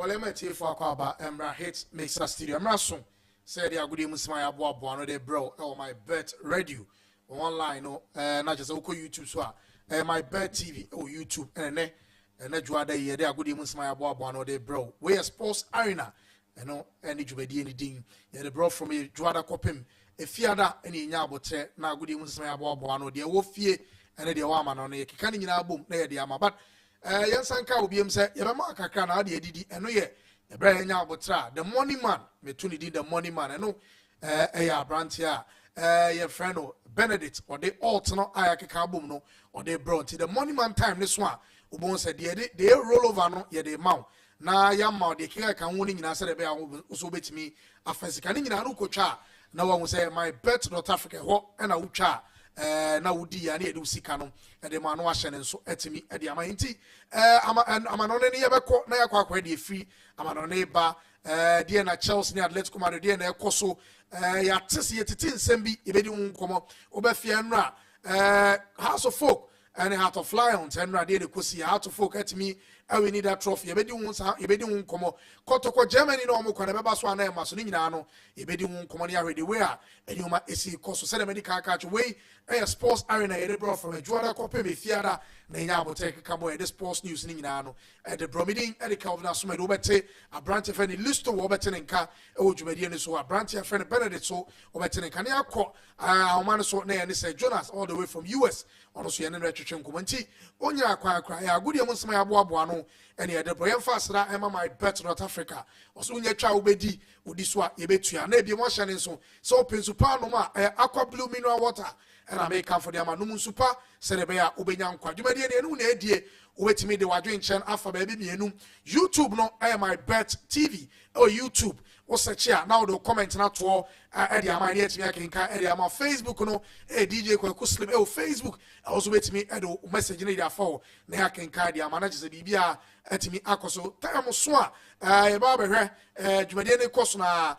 Well, I'm a tea for Aquaba, Emra Hits Mixer Studio. I'm Rasun. Said, yeah, good evening, my abuano, de bro, oh, my bet radio online, no, not just Oko YouTube, so my bet TV, oh, YouTube, and then you are there, yeah, good evening, my abuano, de bro. We are sports arena, you know, and you be anything, yeah, the bro from me, Juada Copim, a fiada, any yabote, now good evening, my abuano, dear Wolfie, and the woman on a canning album, there, the ama, but. Yansanka will be him say, Yamaka can add the Didi, and no, yeah, the Brian Yabotra, the money man, me tuni did the money man, and no, Brantia, your friend, Benedict, or they alternate Ayaka no, or they brought to the money man time this one, Ubon said, they roll over no, yeah, they mount. Na Yamma, the Kira can winning in answer the bear, also bet me, a fancy canning in Anukocha. No one will say, my bet.Africa, what, and a ucha. Na wudi ya ne do sika no de ma no ahye ne so etimi de ama nti ama no ne yebekọ na yakwa akwa de free ama no ne ba de na Chelsea ne Atletico Madrid de na ekoso ya tese yetiti nsem bi ebedi nkomo obafia nra House of Folk and Heart of Lions and nra de kosi Heart of Folk etimi we need that trophy ebedi nkomo kotoko Germany no mo kwana beba so ana ma so ni nyina no ebedi nkomo ne already we a enyoma esi koso se the medical catch we sports arena e bro from a Juada Cope me fiada na nya aboteke kabo e sports news ni nyina no the bromidin e Calvin Asoma do bete a branch of any list to obete nka e ojumadi ni so a branch of friend Benedict so obete nka ne akọ man so na ne say Jonas all the way from US ono so ye ne retwetwe nkomanti onya akwa ya agudi mo nsema ya boabo ano ene the boy fasra my bet.Africa also nya twa obedi odi so a ye betua na ebie mo hye ne so so open super no ma aqua blue mineral water and I make for the Amanum super, Serebea, Ubenya, Quadumadi, and Unedie, Uwetimi, the Wadrin Chen, Alpha Baby, YouTube, no, I am my bet TV, or YouTube, or such here. Now, the comment not for Eddie, my yet me, I can Eddie, my Facebook, no, a DJ Kuslim, oh, Facebook, also wait me, Edo, message in there for, Nea can Kadia, managers the BBA, Etimi Akoso, Tamo Swa, Barbara, Jumadian Kosna.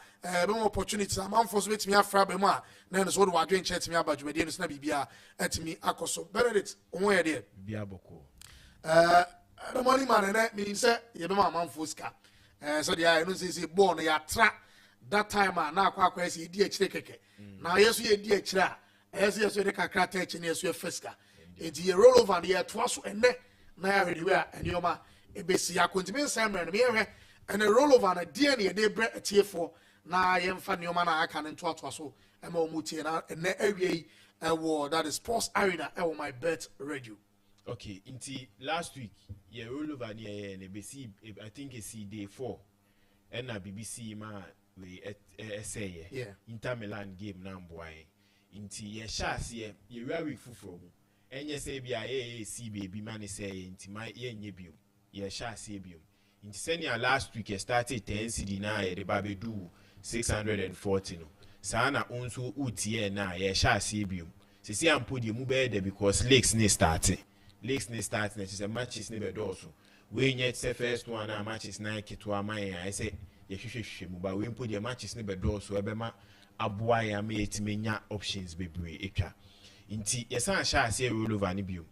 No opportunity. A man for wait me after Bema. Then is what we are doing. Chat me about Jumadian is nabi bia at me Akoso. Benedict, where there? Biaboko. The money man and that means that you know my man Fuska. So the I don't say born ya tra that time now quite see DH. Now yes we DH. As yes we can crack and yes we Fiska. It's a roll over the year twice and net. Now everywhere and your ma a basic continent Samuel and a roll over a DNA they bread a tier for. Na yemfa nneoma na aka ne ntoatoa so ema omutie na ene awie that is sports arena my bet radio. Okay, inti last week ye roll over near na bc I think it's day 4 and na BBC ma we say Inter Milan game na mboae inti ye chance ye week fufuro mu enye say bia AAC baby man say inti ma ye nye biom ye chance biom inti senior last week started 10 cd na ye de babedu 640 no sana onso utie na ye sha asebium sisi ampo de mu be there because leagues ne start na say matches ne be do so we nyet say first one na matches na keto aman I say ye hwehwehwe mu ba we mpo de matches ne be do so e be ma aboa ya ma etimenya options bebre etwa inti ye san sha ase roll over ne biom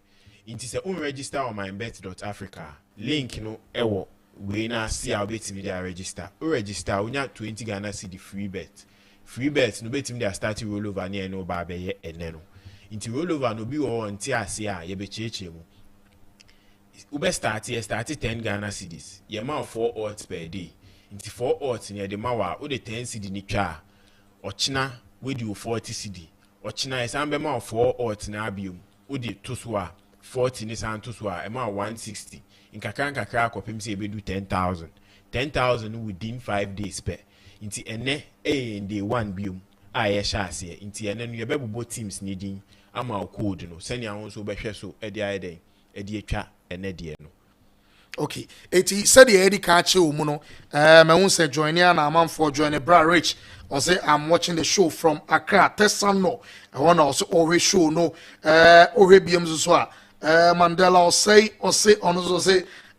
inti say on register on MYBET.AFRICA link no ewo we na see how betimi dey register. O register unya 20 Ghana cedi free bet no betimi dey start roll over near no ba be ye ene no. Inti roll over no bi wo nti ase a ye be cheche mu. U be start 10 Ghana cedis. Ye ma 4 odds per day. Inti 4 odds near the ma wa o de 10 cedi ni twa. Ochina we do 40 cedi. Ochina esan be ma 4 odds na abium. O de to so a 40 ni san to so a e ma 160. In kakra akopim say bedu 10,000 within 5 days per inti ene in day 1 biom aye shase inti ene no yebebubo teams ni din ama code no senia won so behwe so e de aye den e de atwa ene de no. Okay, eti said the Eddie catch you no my own say join here na man for join a bra rich or say I'm watching the show from Accra Tesano I want also always show no already BM so Mandela or say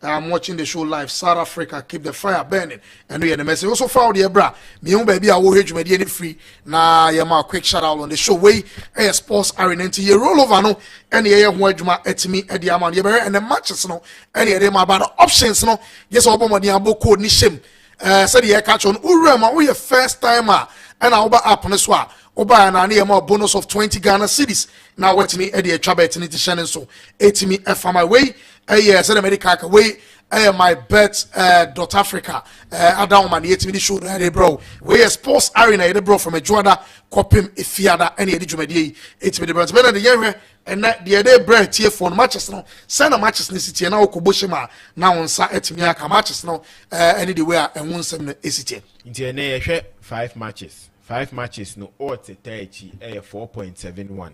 I'm watching the show live. South Africa, keep the fire burning. And we are the message. Also found the bra. Me own baby, I will hear you any free. Nah, yeah, my quick shout out on the show. Way sports arena into your roll over no. Any year who you at me at the amount and the matches no. Any of them about the options no. Yes, Obama the abo code ni shame. Said the catch on Urema. We first timer and I'll up on the swap. Oba and I more bonus of 20 Ghana cedis. Now what me Eddie Chabet in the Shannon so 80 me F on my way. Yes, America way. MYBET.AFRICA. Adam man, the 8 minute show bro. We sports arena bro from a Juada, Copim, Ifiada, any edge 8 minute brands. Better the year and that the other bread here for matches now. Send a matches necessity and now Kobushima now on Sa Etimiaka matches now. Any the way and 1 city. Into 5 matches. 5 matches no odds at 4.71.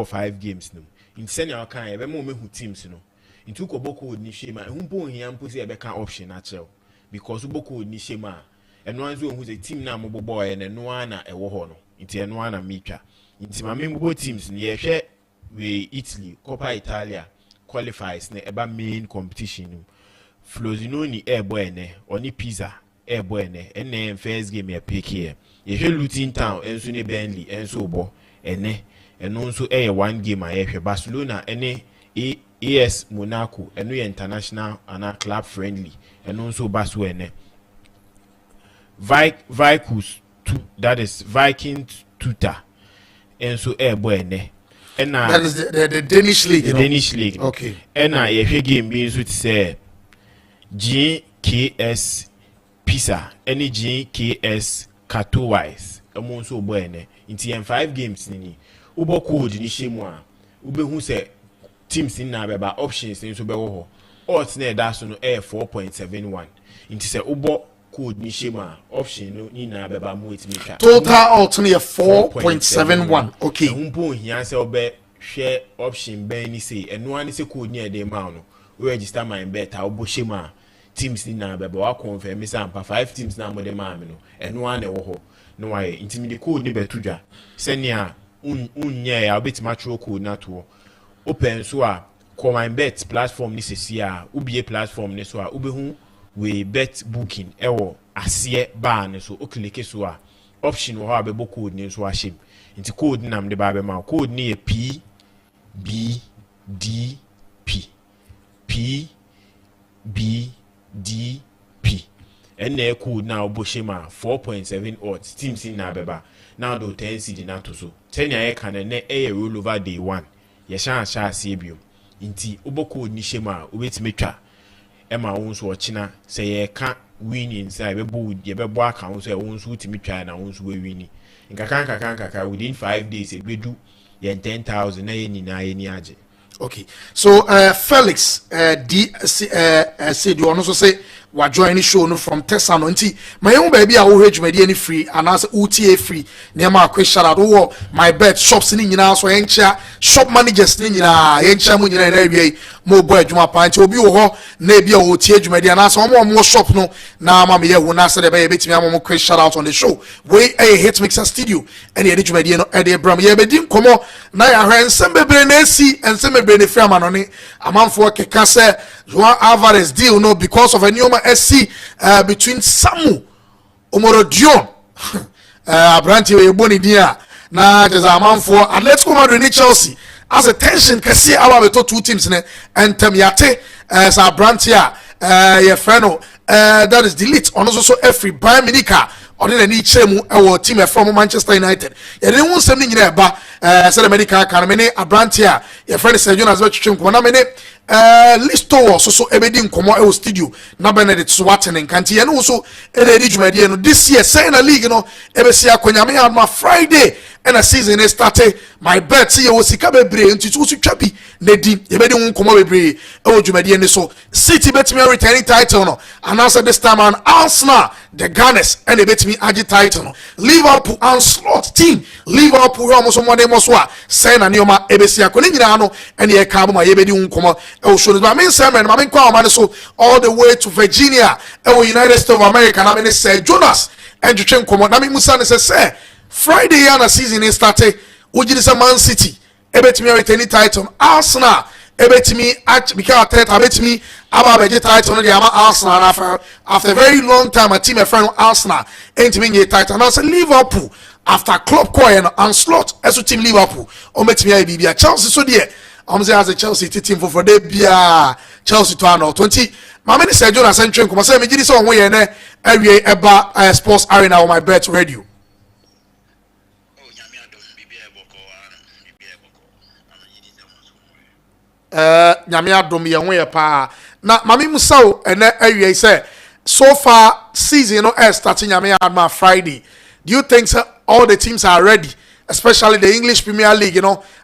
5 games no. In senior kind every moment who teams no. In two Koboko would Nishima, whom born here and pussy a better option natural. Because Uboko would Nishima, and one who's a team now mobile boy and a Nuana a Wohono. Into a Nuana Mika. Into my member teams near share with Italy, Coppa Italia qualifies about main competition. Flozinoni airborne or ni pizza airborne and then first game a pick here. If you Luton Town and Sunny Bentley and so bo and also a 1 game I have Barcelona and AS Monaco and we international and club friendly and also Barcelona Vikings that is Vikings tutor and so airborne and that is the Danish league. The Danish league. Okay. And if you game means with say GKS Pisa any GKS Katowice among so bueno in 5 games nini ubo code ni shemwa ube who say teams in na beba options in so be ho odds na da so no 4.71 into say ubo code ni shema option no ni na beba mu etimi total odds near 4.71 okay umpo hia say obe share option ben ni say eno ani say code ni e dey ma no we register my bet ubo shema teams ni na beba wa confirm say ampa 5 teams na mo dey ma me no eno an e wo ho no why intimidate code ni betudwa senia unye ya bit match code na to open so a MYBET platform ni sesi a ubie platform ni so a ubehu we bet booking ewo ase ba ne so o click so a option wo ha be bo code ni so a shim nti code nam de ba be ma code ni e P B D P P B D P and the code now boshima 4.7 odds teams in Nabeba now do 10 CD na to so 10 ya can a roll over day 1 yesha sha sebio inti obo code ni shema obetimetwa ema wonso ochina say ye ka winning say be bo ye be bo account say wonso utimetwa na wonso we winning nka within 5 days e bedu ye 10,000 na ye nyina ye ni age. Okay, so Felix said you also say we join the show no from Tesano nti my own baby I will reach me any free and as UTA free near my quick shout out oh MYBET shops ni nyina so encha shop managers ni nyina encha mu nyina na wie mo boy adwuma pa nti obi wo ho na bia o tie adwuma dia na so mo shop no na ma me ye wo na say be betimi am mo quick shout out on the show we a hit mixer studio and ye adwuma dia no e dey bram ye be din komo na ya hwen sembebre na si ensembebre ne frama no ne amanfo keka say João Alvarez deal no because of a new SC between Samu Omorodion Abranti we boni dia na just a man for Atletico Madrid ni Chelsea as a tension kasi our beto 2 teams ne entem yate as Abrantia your friend that is delete on also every Bayern Munich on any chemu our team from Manchester United ye dey won sem ni nyina ba say medical kan me ne Abrantia your friend say Jonas Bechim ko na me ne listo so ebedi nkomo e studio na Benedict Swaten nkanti ye no so edi dwumadi no this year say na league no ebesi akonyame ma Friday and a season is started MYBET see you sika bebre ntutu so twa bi na di ebedi nkomo bebre e o dwumadi ni so City betimi returning title no announced this time on Arsenal the Gunners and they betimi agi title no Liverpool and slot team Liverpool almost one day most wa say na nioma ebesi akoni nyina no and ye ka ma ye bedi nkomo e show but me say man me kwa man so all the way to Virginia e United States of America na me say Jonas and you nkomo na me musa ne say Friday yana season is started ojini say Man City ebetimi retain title Arsenal ebetimi become third ebetimi aba be title no dey ama Arsenal after a very long time a team a friend Arsenal entimi get title now say Liverpool after club coin and slot as team Liverpool o betimi ay bibia Chelsea so there say as a Chelsea team for dey bia Chelsea to ano 20 mama ni Sergio na central come say me gidi so won ye na awie eba sports arena on my bet radio nyame adom ye ho ye pa na mami musao ene awie say so far season no starting nyame adma Friday. Do you think all the teams are ready, especially the English Premier League,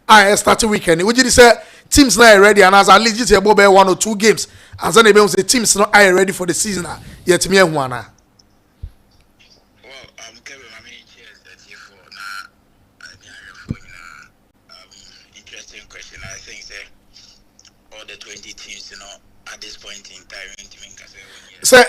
I starting weekend? Would you say teams now are ready and as at least just about 1 or 2 games and then they say teams not are ready for the season yet me one interesting question. I think all the 20 teams, at this point in time,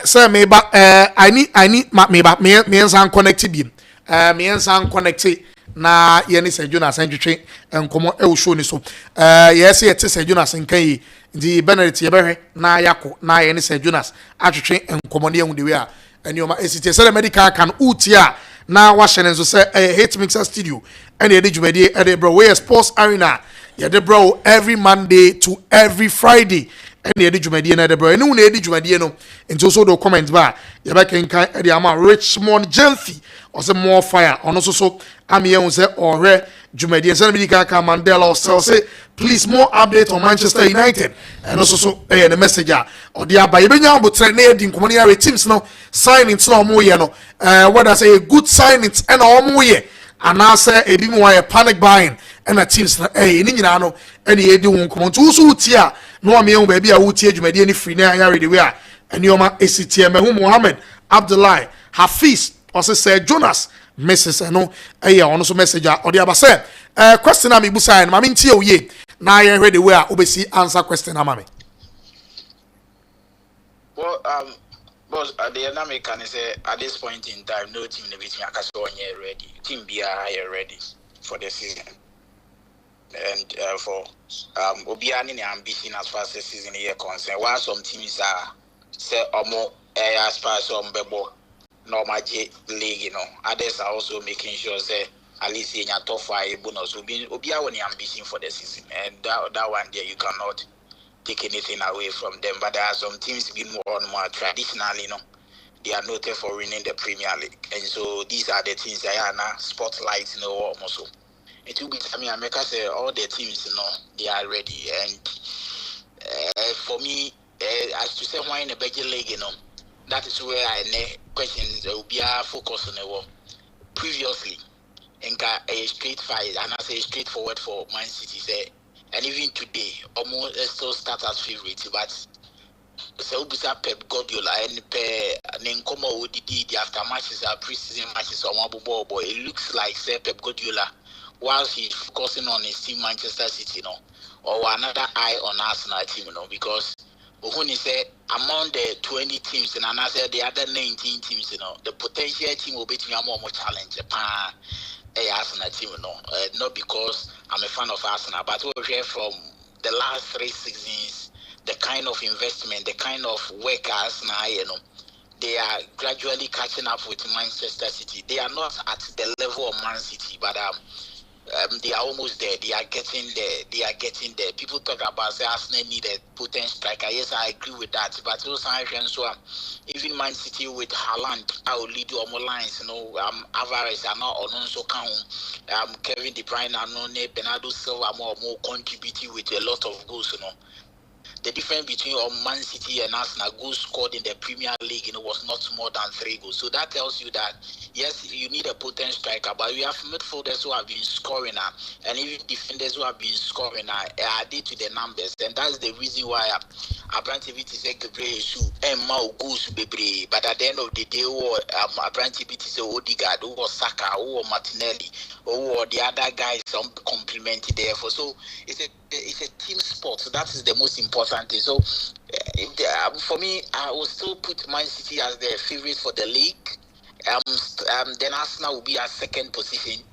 say me but I need me and connected beam. Me and connected na yeni se Jonas entwetwe enkomo e wo show ni so yes yet se Jonas nkan di Benedict ye behwe na yako na yeni se Jonas atwetwe enkomo ne hu de we a enioma esite se medical can utia na wa hye nso se hit mixer studio ene ye de dwumadi e de bro we sports arena ye de bro every Monday to every Friday ene ye de dwumadi na de bro ene hu na ye de dwumadi no nti so do comment ba ye be kenkan e de ama Richmond Gemfi or some more fire on also so I'm here on say or Jumedi and Sanabika Mandela or say please more update on Manchester United and also so the messenger or the Abayabenya but training community teams no signing no more what I say good signings and all more and I say a bit more panic buying and the teams no any do come on to so tia no me baby I would tear Jumedi any free now already we are and Yoma ACTM Mohammed Abdullah Hafiz also say Jonas Mrs. no on so messenger or the say question am ibusa and mami ntie oye na ye ready we obesi answer question amame. Well boss at the dynamic can say at this point in time no team in the between akase onye ready team be are ready for the season and for obia any ambition as far as the season here concerned while some teams are say omo as far as bebo normal league, others are also making sure that at least in your top 5 bonus will be only ambition for the season, and that one there you cannot take anything away from them. But there are some teams being more and more traditionally, they are noted for winning the Premier League, and so these are the things that are now spotlight, also. It will be, I make us say all the teams, they are ready, and for me, as to say why in the better league, that is where I questions will be focus on the war. Previously, a straight fight, and I say straightforward for Man City, say, and even today, almost still start as favorites, but so Pep Guardiola and Nenkomo the after matches are pre-season matches on Wabo boy. It looks like say Pep Guardiola, whilst he's focusing on his team Manchester City, or another eye on Arsenal team, because when he said among the 20 teams and I said the other 19 teams, the potential team will be a more challenge. Arsenal team, not because I'm a fan of Arsenal, but we hear from the last 3 seasons, the kind of investment, the kind of work Arsenal, they are gradually catching up with Manchester City. They are not at the level of Man City, but they are almost there. They are getting there. People talk about say Arsenal need a potent striker. Yes, I agree with that. But those so even Man City with Haaland, I will lead you on more lines. Alvarez are not on so count. Kevin De Bruyne are no Bernardo Silva more contributing with a lot of goals. The difference between Man City and Arsenal goals scored in the Premier League, was not more than 3 goals. So that tells you that yes, you need a potent striker, but we have midfielders who have been scoring and even defenders who have been scoring added to the numbers, and that's the reason why Abrantivity said Gabriel and Mao goes Bebre. But at the end of the day, Abrantivity said Odegaard, or Saka, or Martinelli, or the other guys complemented the effort. So it's a team sport. So that is the most important thing. So for me, I will still put Man City as the favorite for the league. Then Arsenal will be at second position.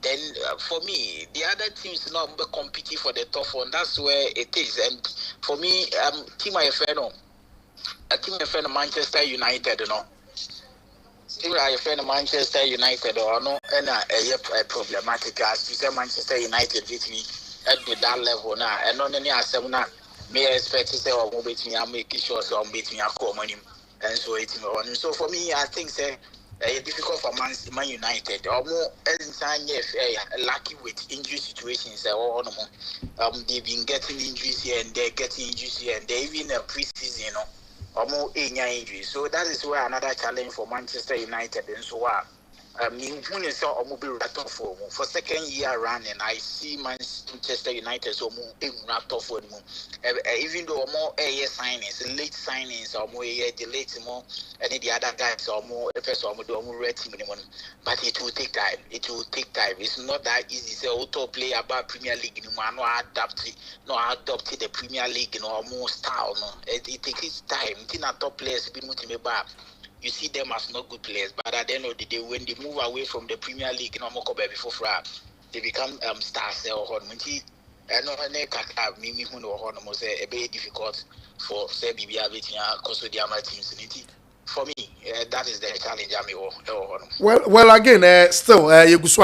then for me, the other teams not competing for the top one. That's where it is. And for me, team I friend a team I friend Manchester United, you know. Team I friend Manchester United or no, and a problematic as you say Manchester United with me at that level now. And on any assembly, may I expect to say or move me, I'm making sure so I'm beating a common and so it's on. So for me, I think say. Difficult for Man United. Or more anytime lucky with injury situations. They've been getting injuries here and they're getting injuries here and they even a preseason, you know, or more injuries. So that is where another challenge for Manchester United. And so for second year running, I see Manchester United so more for even though more signings, late signings, or more delayed more, any the other guys or more the first or more red team, but it will take time. It will take time. It's not that easy. Say auto play about Premier League, no adapt the Premier League, more style. No, it takes time. Top players be moving back. You see them as not good players, but at the end of the day, when they move away from the Premier League, they become stars. And a very difficult for say teams. For me, that is the challenge. Well, again, still, you go so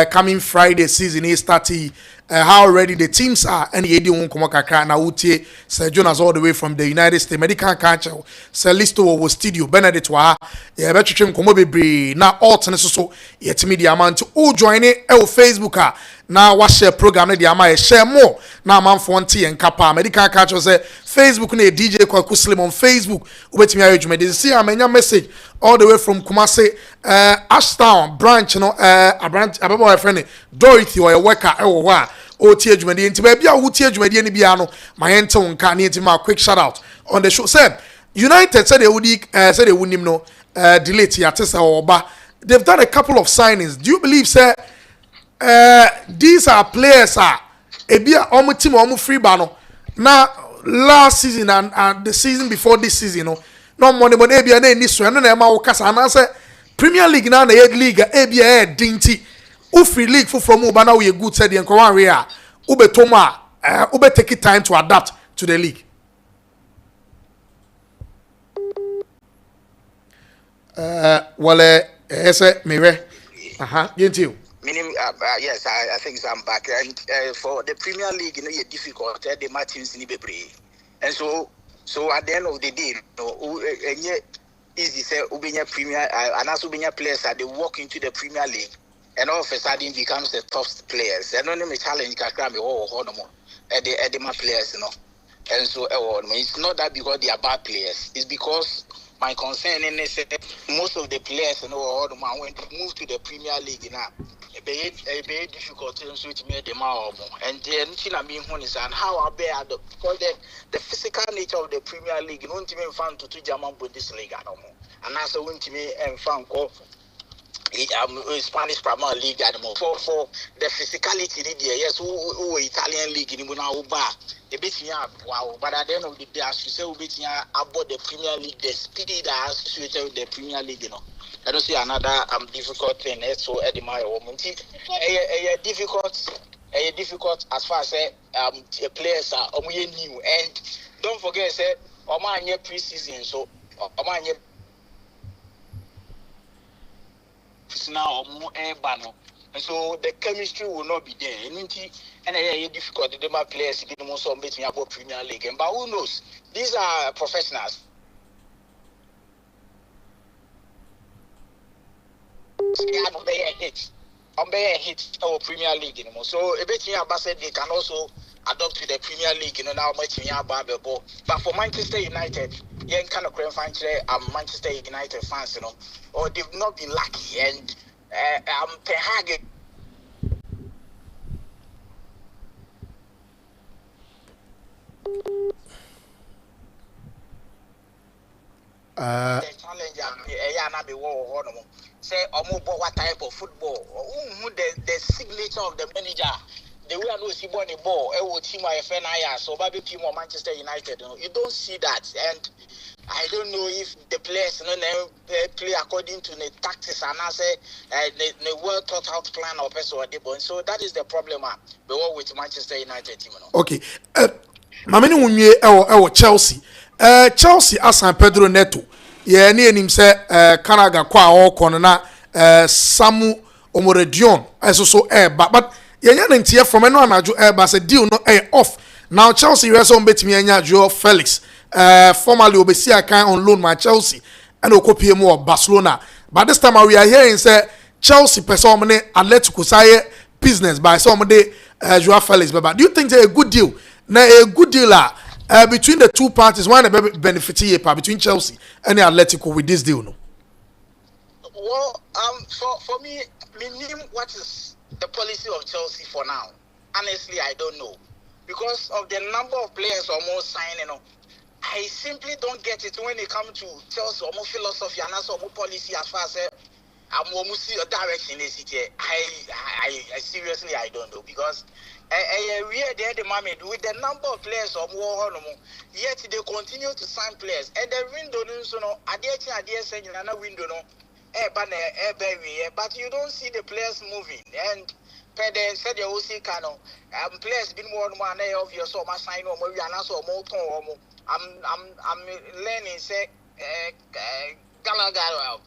coming Friday season is starting. How already the teams are and the Eddie Wonkomaka na Utie, Sir Jonas all the way from the United States Medical Council, Sir Listo was studio, Benedict Wa, Betchim Komobi, now alternate so yet media man to all join it, Facebook. Now watch share program, the Ama share more. Now man for and Kappa, Medical Council say Facebook ne DJ Kwaku Slim on Facebook, wait me out, you see a message all the way from Kumasi, Ashtown branch, a branch, a boy friend, Dorothy or a worker, o tie dwumadi nti ba bia wo tie dwumadi ni bia no ma yente wonka ne nti ma quick shout out on the show said United said they would said they wouldn't know delete ya tesa oba. They've done a couple of signings. Do you believe sir these are players ebia omo team omo free ba no na last season and the season before this season no money ebia na ni so na ma wo kasa na say Premier League na league ebia dinti free league from Ubana we good said the Nkowan Rea Ube Toma Ube take it time to adapt to the league. Yes, Mire. Get you. Yes, I think so. I'm back. And for the Premier League, it's difficult. The matches in Ibebre. And so at the end of the day, easy say Ubenya Premier and as Ubenya players they walk into the Premier League. And all of a sudden becomes the top players. And only challenge Kakrami or Edema players, And so it's not that because they are bad players. It's because my concern is most of the players when to move to the Premier League now. A very difficult to make them out. And then and how I bear because the physical nature of the Premier League, you won't even find to German Bundesliga no more. And that's a win to me and found Spanish Premier League for the physicality yes who Italian league in Bunaoba the bit wow but at the end of the day as you say about the Premier League the speed associated with the Premier League I don't see another difficult thing so Edema difficult as far as players are new and don't forget say Omanye pre-season so Omanye now or more air banner. And so the chemistry will not be there. And it's difficult. The demo players didn't want to meet me about Premier League. But who knows? These are professionals. I'm bare hit our Premier League anymore. So a bit here, they can also adopt to the Premier League, now much in your Bible. But for Manchester United, you kind of find Manchester United fans, or they've not been lucky. And Ten Hag. The challenge say what type of football, the signature of the manager, the way I know see born a ball, team I FNIA, so Baby team or Manchester United. You don't see that, and I don't know if the players play according to the tactics and I say the well thought out plan or person or the so that is the problem. The one with Manchester United team. Okay. Mameni unye ewo Chelsea. Chelsea asan Pedro Neto. Ye ni enim se Kanaga kwa okon na Samu Omoredion so but ye nya ntie from eno anaju ba se deal no off. Now Chelsea you so betimi anya Joao Felix. Formerly obesi akan on loan my Chelsea and okopie mu Barcelona. But this time we are hearing say Chelsea person mane Atletico say business by somebody Joao Felix. But do you think it's a good deal? Now a good deal between the two parties, one benefit between Chelsea and Atletico with this deal, no? Well, for me, what is the policy of Chelsea for now? Honestly, I don't know because of the number of players almost signing. I simply don't get it when it comes to Chelsea or more philosophy and also more policy as far as I'm almost see a direction is it. I seriously I don't know because we are there the moment with the number of players or more yet they continue to sign players and the window so no idea saying another window no but you don't see the players moving and Pede said you see cano players been more of your so much sign or maybe and also more I'm learning say Gallagher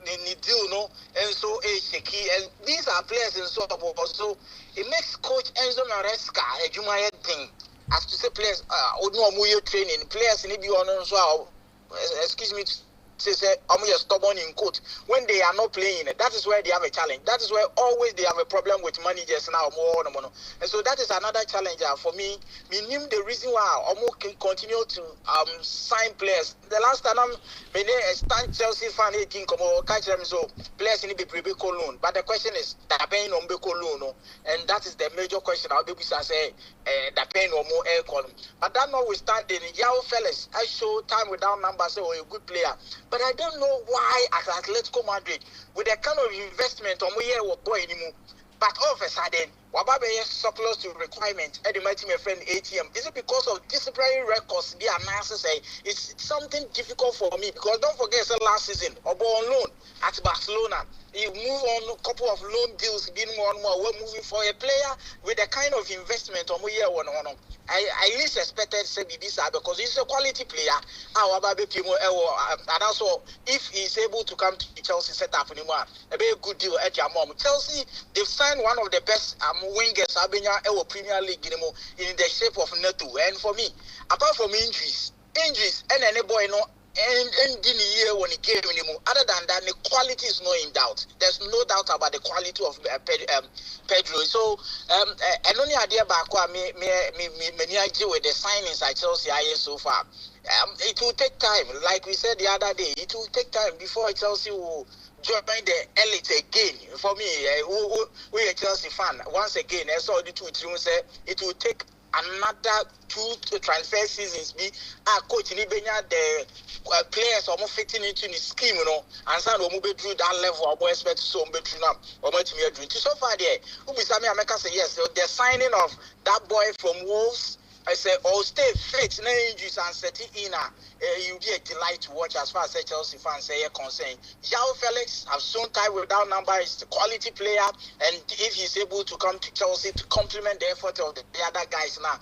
need deal no and so shaky and these are players in sort of so it makes coach Enzo Maresca a Jumaya thing as to say players no training players in the on so excuse me say I'm stubborn in quote when they are not playing it. That is where they have a challenge. That is where always they have a problem with managers now more and so that is another challenge for me. Meaning the reason why Omo can continue to sign players. The last time I'm a stand Chelsea fan 18 come catch them so players need to be Beko loan. But the question is that paying on Beko loan and that is the major question. I'll be say that paying on more air column. But that notwithstanding, Joao Felix I show time without numbers say a good player. But I don't know why at Atletico Madrid, with the kind of investment on where we're going anymore, but all of a sudden, Wababe is surplus to requirement, and my team friend ATM. Is it because of disciplinary records? The analysis say it's something difficult for me because don't forget, last season, Obo on loan at Barcelona. You move on a couple of loan deals, being more and more. We're moving for a player with the kind of investment on year one. I least expected Sebibisa because he's a quality player. And also, if he's able to come to the Chelsea setup anymore, a very good deal at your mom. Chelsea, they've signed one of the best wingers in Premier League in the shape of Neto. And for me, apart from injuries, and any boy and in a year when he came anymore. Other than that, the quality is not in doubt. There's no doubt about the quality of Pedro. So, and only idea about me with the signings at Chelsea so far. It will take time. Like we said the other day, it will take time before Chelsea will join the elite again. For me, we a Chelsea fan. Once again, I saw the two say it will take another 2 transfer seasons be coach in the players almost fitting into the scheme, and some will move through that level of expect so through now or much me doing. So far there, who be some America say yes, so the signing of that boy from Wolves. I say, oh, stay fit, no injuries and setting in. You'll be a delight to watch as far as Chelsea fans say concerned. Joao Felix have shown time without number, is a quality player, and if he's able to come to Chelsea to complement the effort of the other guys now,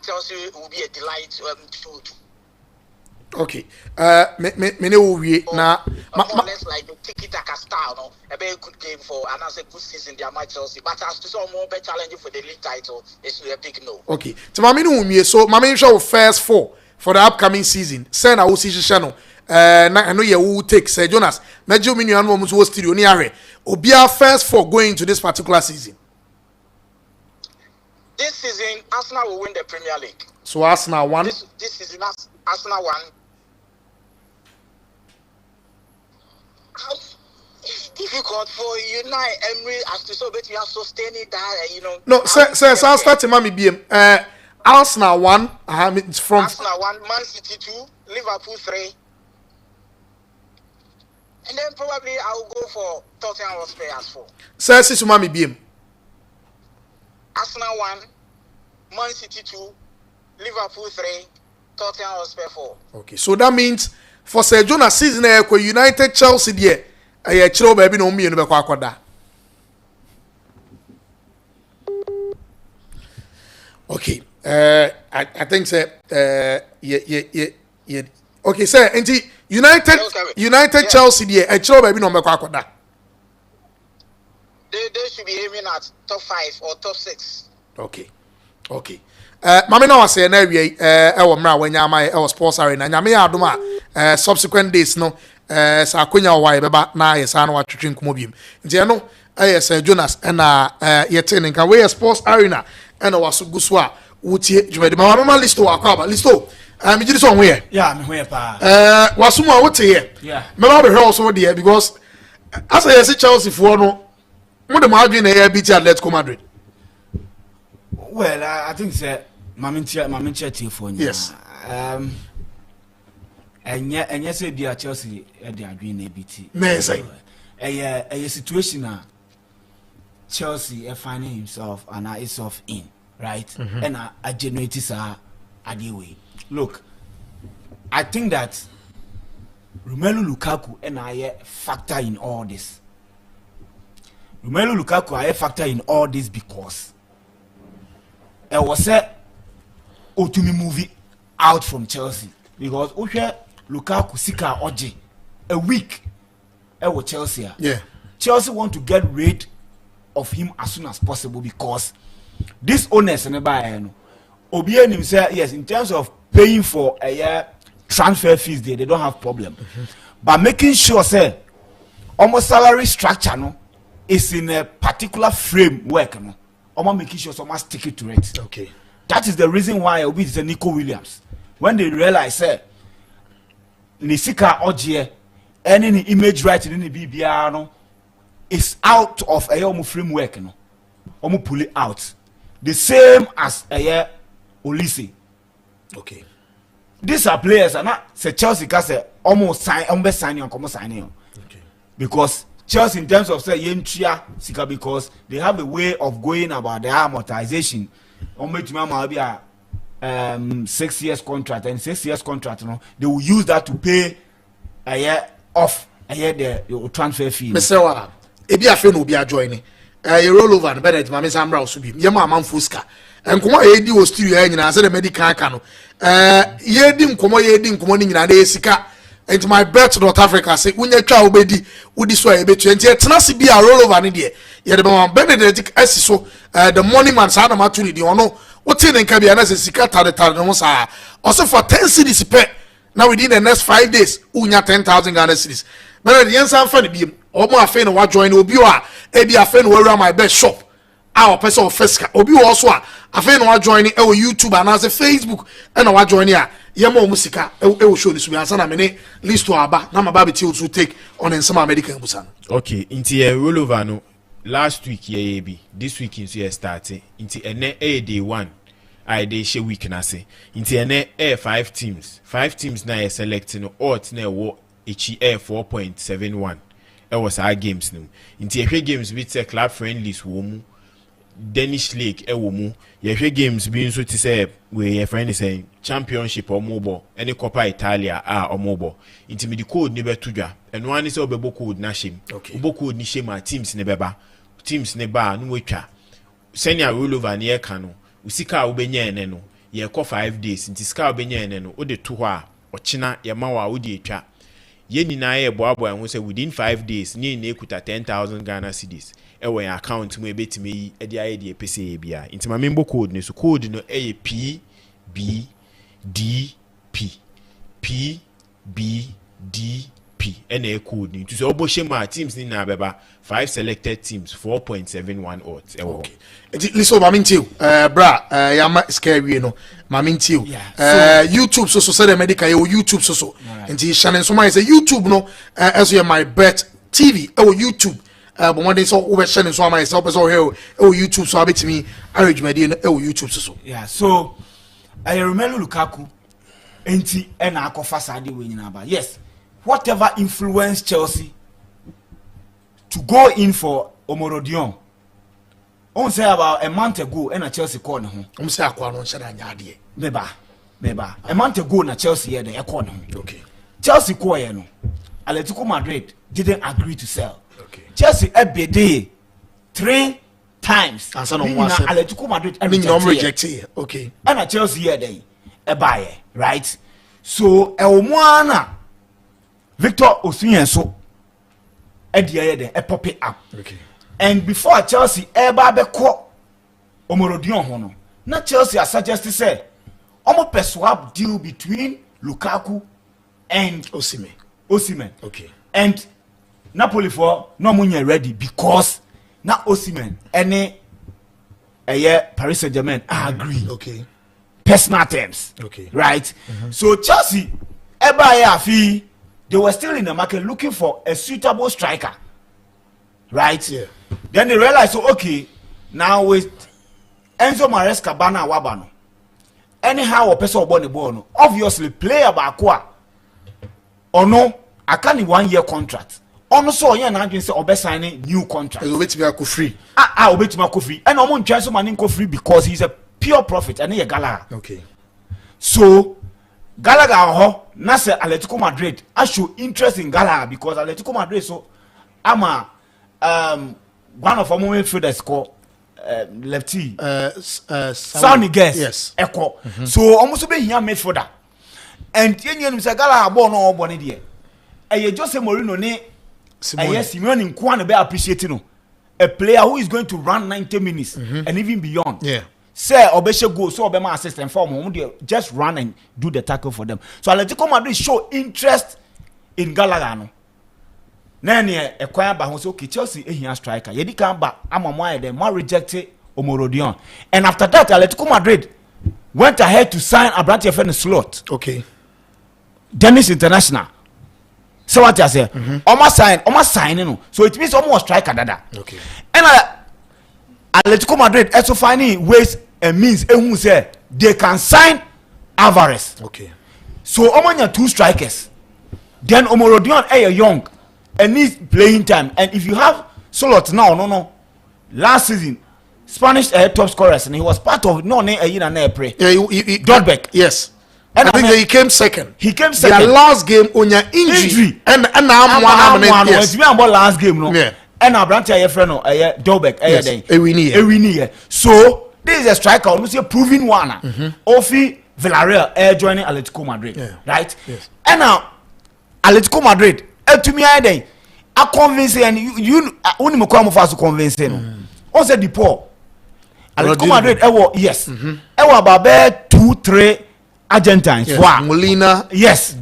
Chelsea will be a delight to okay. Me we na less like the tiki-taka style, a very good game for another good season. They are my Chelsea, but as to some more better challenge for the league title, it's a big no. Okay. So so mami show first 4 for the upcoming season. Send a usi channel. I know you will take Sir Jonas. Major minion moments was studio ni are. Obia first 4 going into this particular season. This season, Arsenal will win the Premier League. So Arsenal 1. This season, Arsenal 1. It's difficult for United Emery as to so bet you have sustained that No, sir, I'll start to Mami BM. Arsenal 1. It's from Arsenal 1, Man City 2, Liverpool 3. And then probably I'll go for Tottenham Hotspur as 4. Sir, Mami BM. Arsenal 1, Man City 2, Liverpool 3, Tottenham Hotspur 4. Okay, so that means for Sir Jonas season United Chelsea there, I chiro baby no me no be kwa akoda. Okay, I think say yeah. Okay, sir, United Chelsea there, I chiro baby no be kwa akoda. They should be aiming at top 5 or top 6. Okay. Mama na was na wie wo mra wanya mai sports arena nyame ya adoma subsequent days no sa akonya wa beba na yesa na watwetwe nkomo biem nti no Sir Jonas na yete nka we sports arena na waso guso a wotie dwumadi mama listo akwa listo me gidi so ho ye yeah me ho ye pa waso mu a wote ye yeah me ba be hwe also there because as I say Chelsea for no mo de ma adwen na ya beat Atletico Madrid. Well, I think say Mamintia for you. Yes. And yes, they Chelsea they are doing ABT. Amazing. A situation Chelsea finding himself and is off in, right? And a generators are the way. Look, I think that Romelu Lukaku and I factor in all this. Romelu Lukaku I factor in all this because was a Otumi movie out from Chelsea because Lukaku Sika Oji a week with Chelsea. Yeah. Chelsea want to get rid of him as soon as possible because this owners and Obian himself, yes, in terms of paying for a year transfer fees, they don't have problem. But making sure say almost salary structure no is in a particular framework no. I'm making sure someone stick it to it. Okay. That is the reason why I will be Nico Williams. When they realize Nisika Oje any image right in the BBR no is out of a framework no. Omo pull it out. The same as a Olise. Okay. These are players and not say Chelsea can say almost signing on come signing. Okay. Because Chelsea in terms of say Yentria Sika because they have a way of going about their amortization. Be a 6 years contract and 6 years contract, they will use that to pay a year off a year the transfer fee. Mr. Wa, ebi afe no bi join you roll over and better mama Sambra osubi. Yema amam fuska. Nkomo edi wo studio ya nyina say the medical aka no. Yedi nkomo ni nyina na sika. And MYBET.AFRICA say unya twa obedi udi so ebetu enti etena se bi a roll over ne de ye de ma Benedict asiso the morning man sa na maturi de ono wote ne nka bia na se sika tare no sa also for 10 cities per now within the next 5 days unya 10,000 Ghana cedis Benedict yensa fa ne bi omo afa no wa join obi o a e bi afa no wa MYBET shop our person of Fesca obi also a afa no wa join e wo YouTube and as Facebook and wa join ya yemo musika e show this we answer na me list to aba na maba beti to take on in some American busan. Okay, inti roll over no last week ye be this week in so starting inti ene day 1 I dey share week na say inti ene 5 teams na select no ought na wo echi 4.71 it was our games no inti ehwe games with club friendlies wo mu Danish League e wo mu ye games bi nso ti say we your friend is saying championship or mobile any Coppa Italia or mobile inti me the code ni betudwa eno ani say obebo code na shem obo code ni shem teams ne beba teams ne ba no wetwa senior roll over na ye ka no usika obenya ene no ye ko 5 days inti sika obenya ene no o de to ho a ochina ye ma wa o de etwa ye nyina ye boabo an say within 5 days ni na ekuta 10,000 Ghana cedis ewe account mu ebetime yi e de aye de pese bia inti ma membo code ne so code no e P B D P P B D P and a code ni to so obo shema teams ni na beba 5 selected teams 4.71 odds okay listen mamintiu bra ya ma scary no mamintiu YouTube so say the medical YouTube so nti channel so my say YouTube no as your MYBET TV YouTube but one day so over channel so my self so here YouTube so abetimi arrange media no YouTube so yeah so I remember Lukaku enti ena akofa sade we nyina ba yes whatever influenced Chelsea to go in for Omorodion On say about a month ago and a Chelsea corner home. Say Aquano Shadanyadi. Beba. A month ago na Chelsea here the corner. Okay. Chelsea no. Atletico Madrid didn't agree to sell. Okay. Chelsea every day 3 times. And so no Atletico Madrid rejected. Okay. And a Chelsea here then a buyer, right? So Elmwana Victor Osimhen so a pop it up. Okay. And before Chelsea eba be ko Omorodion hono. Na Chelsea has suggested say almost per swap deal between Lukaku and Osimhen. Okay. And Napoli for no money ready because na Osimhen any Paris Saint-Germain agree. Okay. Personal terms. Okay. Right? So Chelsea eba fee they were still in the market looking for a suitable striker. Right? Yeah. Then they realized, so okay, now with Enzo Maresca Bana Wabano. Anyhow, a person born the ball, obviously player bakwa. Or no, I can't 1 year contract. Also, yeah, now you say obe signing new contract. Obey to be free. Obey to be free. And I'm chance man go free because he's a pure profit and he a Gallagher. Okay. So Gallagher Nasa Atletico Madrid. I show interest in Gallagher because Atletico Madrid so I'm a one of our midfielders called lefty Sonny Guess. Yes. Echo. So almost be here midfielder. And yen say Gallagher born no born there. Jose Mourinho ne Simeone in Kwan be appreciating no. A player who is going to run 90 minutes and even beyond. Yeah. Say Obeshe go so Obama assistant for just run and do the tackle for them. So Atletico Madrid show interest in Gallagher no. Nani e kwan ba ho so okay Chelsea ehia striker. Yedi kan ba amamwa dem more rejected Omorodion. And after that Atletico Madrid went ahead to sign Abrante FN slot. Okay. Dennis International. So what I say? Almost sign no. So it means almost striker dada. Okay. And Atletico Madrid also finding ways and means who say they can sign Alvarez. Okay. So omanya 2 strikers. Then Omorodion young and needs playing time. And if you have Solot now, no. Last season, Spanish top scorers, and he was part of pre. Dortbeck. Yes. And I think he came second. Their last game on your injury. And now yes. Last game, no. Yeah. And Abrante Dortbeck. Yes. So this is a striker, almost a proven one. Ofi Villarreal joining Atletico Madrid. Yeah. Right? Yes. And now Atletico Madrid. To me, I convince and you only me come fast to convince no. On said the poor. Atletico Madrid, yes. About 2-3 Argentines. Yes. Wow. Molina. Yes.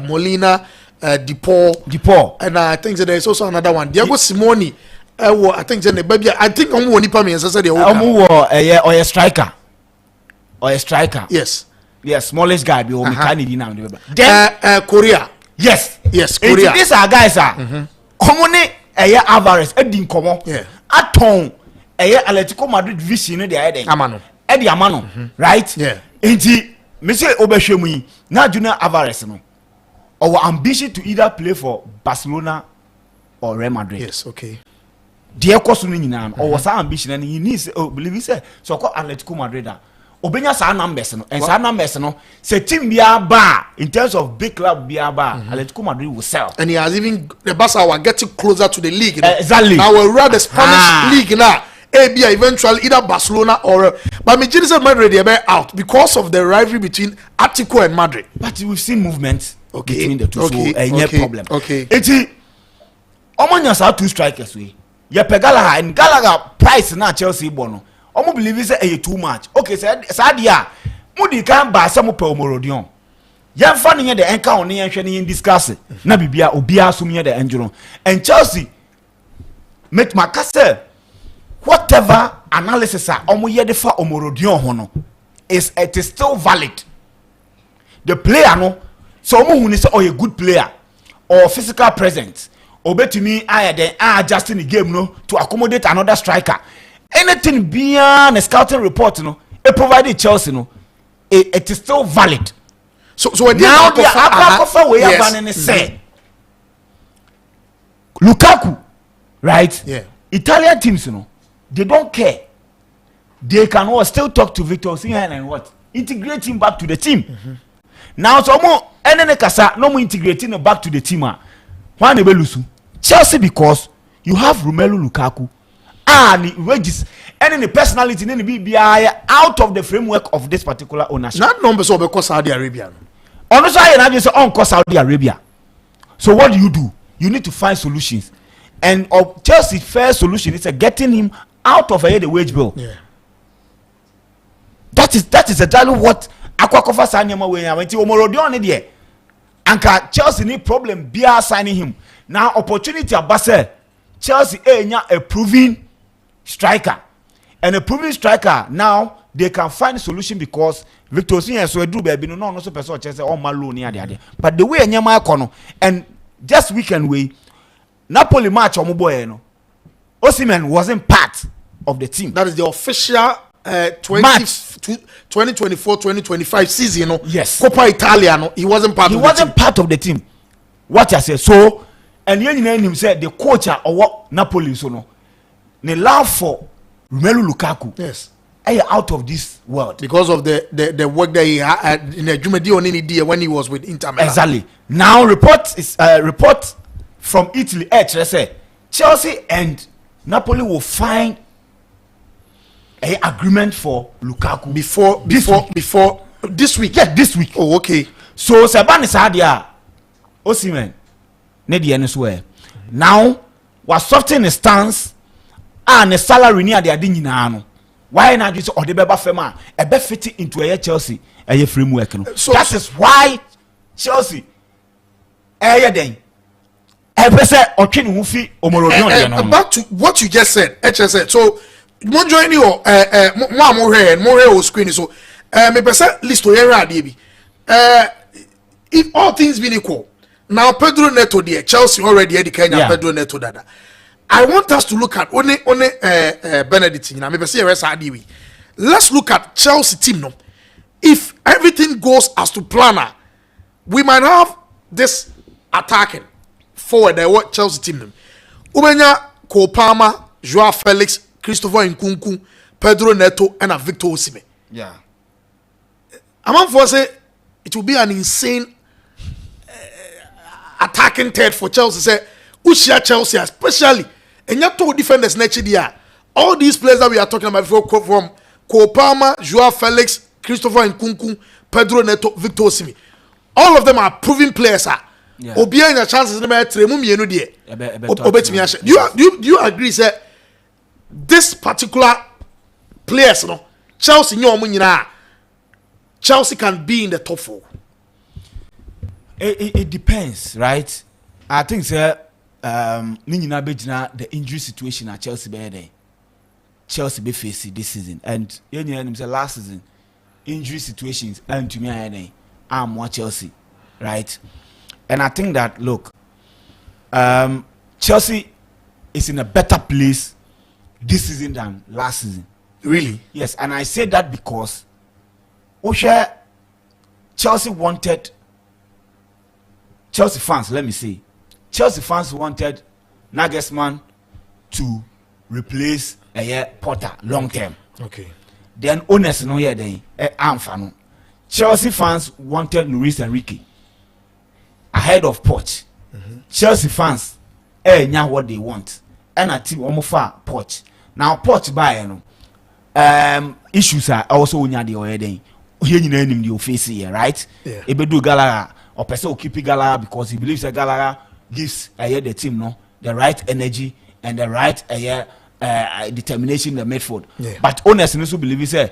Molina, DePaul. And I think that there is also another one. Diego Simoni. I think that the baby. I think I'm one nipa me. Say the or a striker. Yes. Yes, smallest guy be mechanic now. Then Korea. Yes, Korea. These are guys common Alvarez Edin Komo. Yeah. Aton Atletico Madrid vision no dey dey. Amano. Right? Yeah. Enti me say obehwemu yi na Junior Alvarez no. Our ambition to either play for Barcelona or Real Madrid. Yes, okay. Dear cost no nyina or was ambition and he needs believe he say so call Atletico Madrid. Obenya sa numbers no and sa numbers no say team bia ba in terms of big club bia ba Atletico Madrid will sell and he has even the Barca were getting closer to the league exactly now we're rather the Spanish league now ABA eventually either Barcelona or but Manchester Madrid they are out because of the rivalry between Atletico and Madrid but we've seen movement between the two no problem okay eti omanya sa 2 strikers we ye Gallagher and Gallagher price na Chelsea bono omo believe say too much okay say dia mudi kan ba say mo pe Omorodion yan fa ne the enka on yan hwe ne discuss na bibia obia so me the enjuro and Chelsea met makase whatever analysis omo ye de fa Omorodion ho no it is still valid the player no so omo hu ni say a good player or physical presence obetumi adjusting the game no to accommodate another striker. Anything beyond a scouting report, it provided Chelsea, it is still valid. So now the Aquafa way of running say Lukaku, right? Yeah. Italian teams, they don't care. They can still talk to Victor Osimhen and what? Integrate him back to the team. Now, so more any kasa no more integrating him back to the team. Why never lose? Chelsea because you have Romelu Lukaku and wages and the personality and the BBI out of the framework of this particular ownership. Not numbers of because Saudi Arabia. Honestly, I just say on Saudi Arabia. So what do? You need to find solutions. And Chelsea's first solution is getting him out of the wage bill. Yeah. That is exactly what Akwakofa Sanyama went to Omorodion there. And Chelsea need problem be signing him. Now opportunity at Basel. Chelsea a proven striker. And a proven striker now they can find a solution because Victor Osimhen so do baby no so person Chelsea on malo near there. But the way Nyama kono and just weekend way Napoli match omuboy no Osimhen wasn't part of the team. That is the official 2024-2025 season, no? Yes. Coppa Italia, no? He wasn't part of the team. What I said. So, and him said the coach or what Napoli so no. They love for Romelu Lukaku. Yes. Out of this world. Because of the work that he had in the Jumedi on any day when he was with Inter Milan. Exactly. Now report from Italy. Chelsea and Napoli will find a agreement for Lukaku before this week. Yeah, this week. Oh, okay. So Sabani Sadia Osimhen Nedi swear. Now was softening the stance and the salary near the adinino. Why not just or the beba fema a be fit into a Chelsea a framework. No? So that is why Chelsea then back to what you just said, HSN. So mo join you mo screen so me person list to area dey if all things being equal now Pedro Neto there Chelsea already had the Kenya Pedro Neto dada. I want us to look at only Benedict na me person rest adi. Let's look at Chelsea team no. If everything goes as to planner, we might have this attacking forward what Chelsea team them. Ubenya Cole Palmer, Joao Felix, Christopher Nkunku, Pedro Neto, and Victor Osimhen. Yeah. I'm for say it will be an insane attacking third for Chelsea. Say Ushia Chelsea, especially and you two defenders next year. All these players that we are talking about before from Cole Palmer, Joao Felix, Christopher Nkunku, Pedro Neto, Victor Osimhen. All of them are proven players. Yeah. Obia in your chances do you agree say this particular players no Chelsea Chelsea can be in the top 4? It depends, right? I think sir the injury situation at Chelsea be facing this season and last season injury situations and to me I'm more Chelsea, right? And I think that look, Chelsea is in a better place this season than last season. Really? Yes, and I say that because Chelsea fans wanted Nagelsmann to replace Potter long term. Okay. Then owners no here then Chelsea fans wanted Luis Enrique ahead of Poch. Chelsea fans know what they want. And a team almost Poch. Now Poch buy issues are also when you are the here you face here, right? Yeah. Ebedu Gallagher or person keep Gallagher because he believes that Gallagher gives the team the right energy and the right determination in the midfield. Yeah. But owners also believe the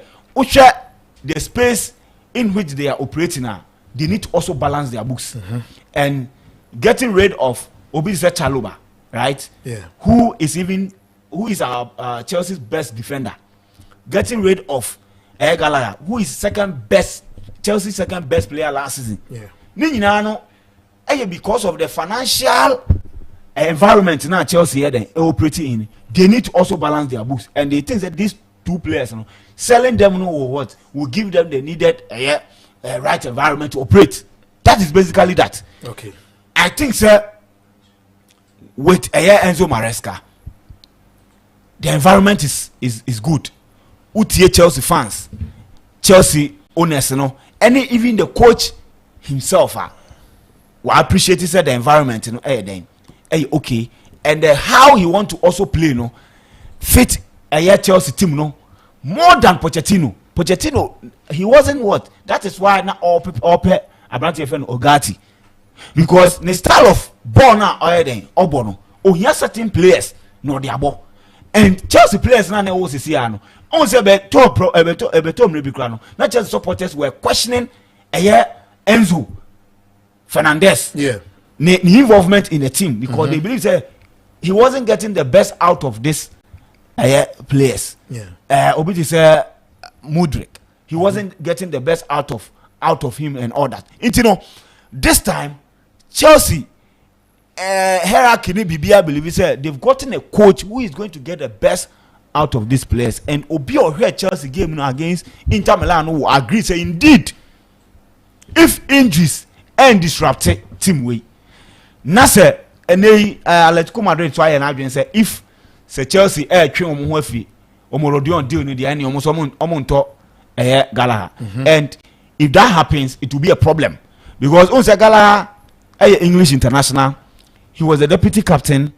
space in which they are operating now, they need to also balance their books. And getting rid of Obisa Chaluba, right? Yeah. Who is our Chelsea's best defender. Getting rid of Gallagher, who is Chelsea's second best player last season. Yeah. Because of the financial environment now Chelsea are operating in, they need to also balance their books. And they think that these two players, selling them will give them the needed right environment to operate. That is basically that. Okay. I think, sir, with Enzo Maresca, the environment is good. Utie Chelsea fans, Chelsea owners, and even the coach himself, we appreciate the environment, okay, and how he want to also play, fit a Chelsea team, more than Pochettino. Pochettino, he wasn't what. That is why now all pay Abrante friend Ogati, because the style of ball now Obono. Oh, he has certain players, no the abo, and Chelsea players now they also see on say beto beto not just supporters were questioning Enzo Fernandez, the involvement in the team, because they believe that he wasn't getting the best out of this players. Obiti say Mudrik, he wasn't getting the best out of him and all that. This time Chelsea hierarchy Bibia believe they've gotten a coach who is going to get the best out of these players, and Obi or here Chelsea game against Inter Milan will agree say indeed if injuries and disrupt team way na say Atletico Madrid try and argue say if say Chelsea twe omo afi omorodion deal ni dey any omo Gallagher, and if that happens it will be a problem because once Gallagher English international, he was the deputy captain,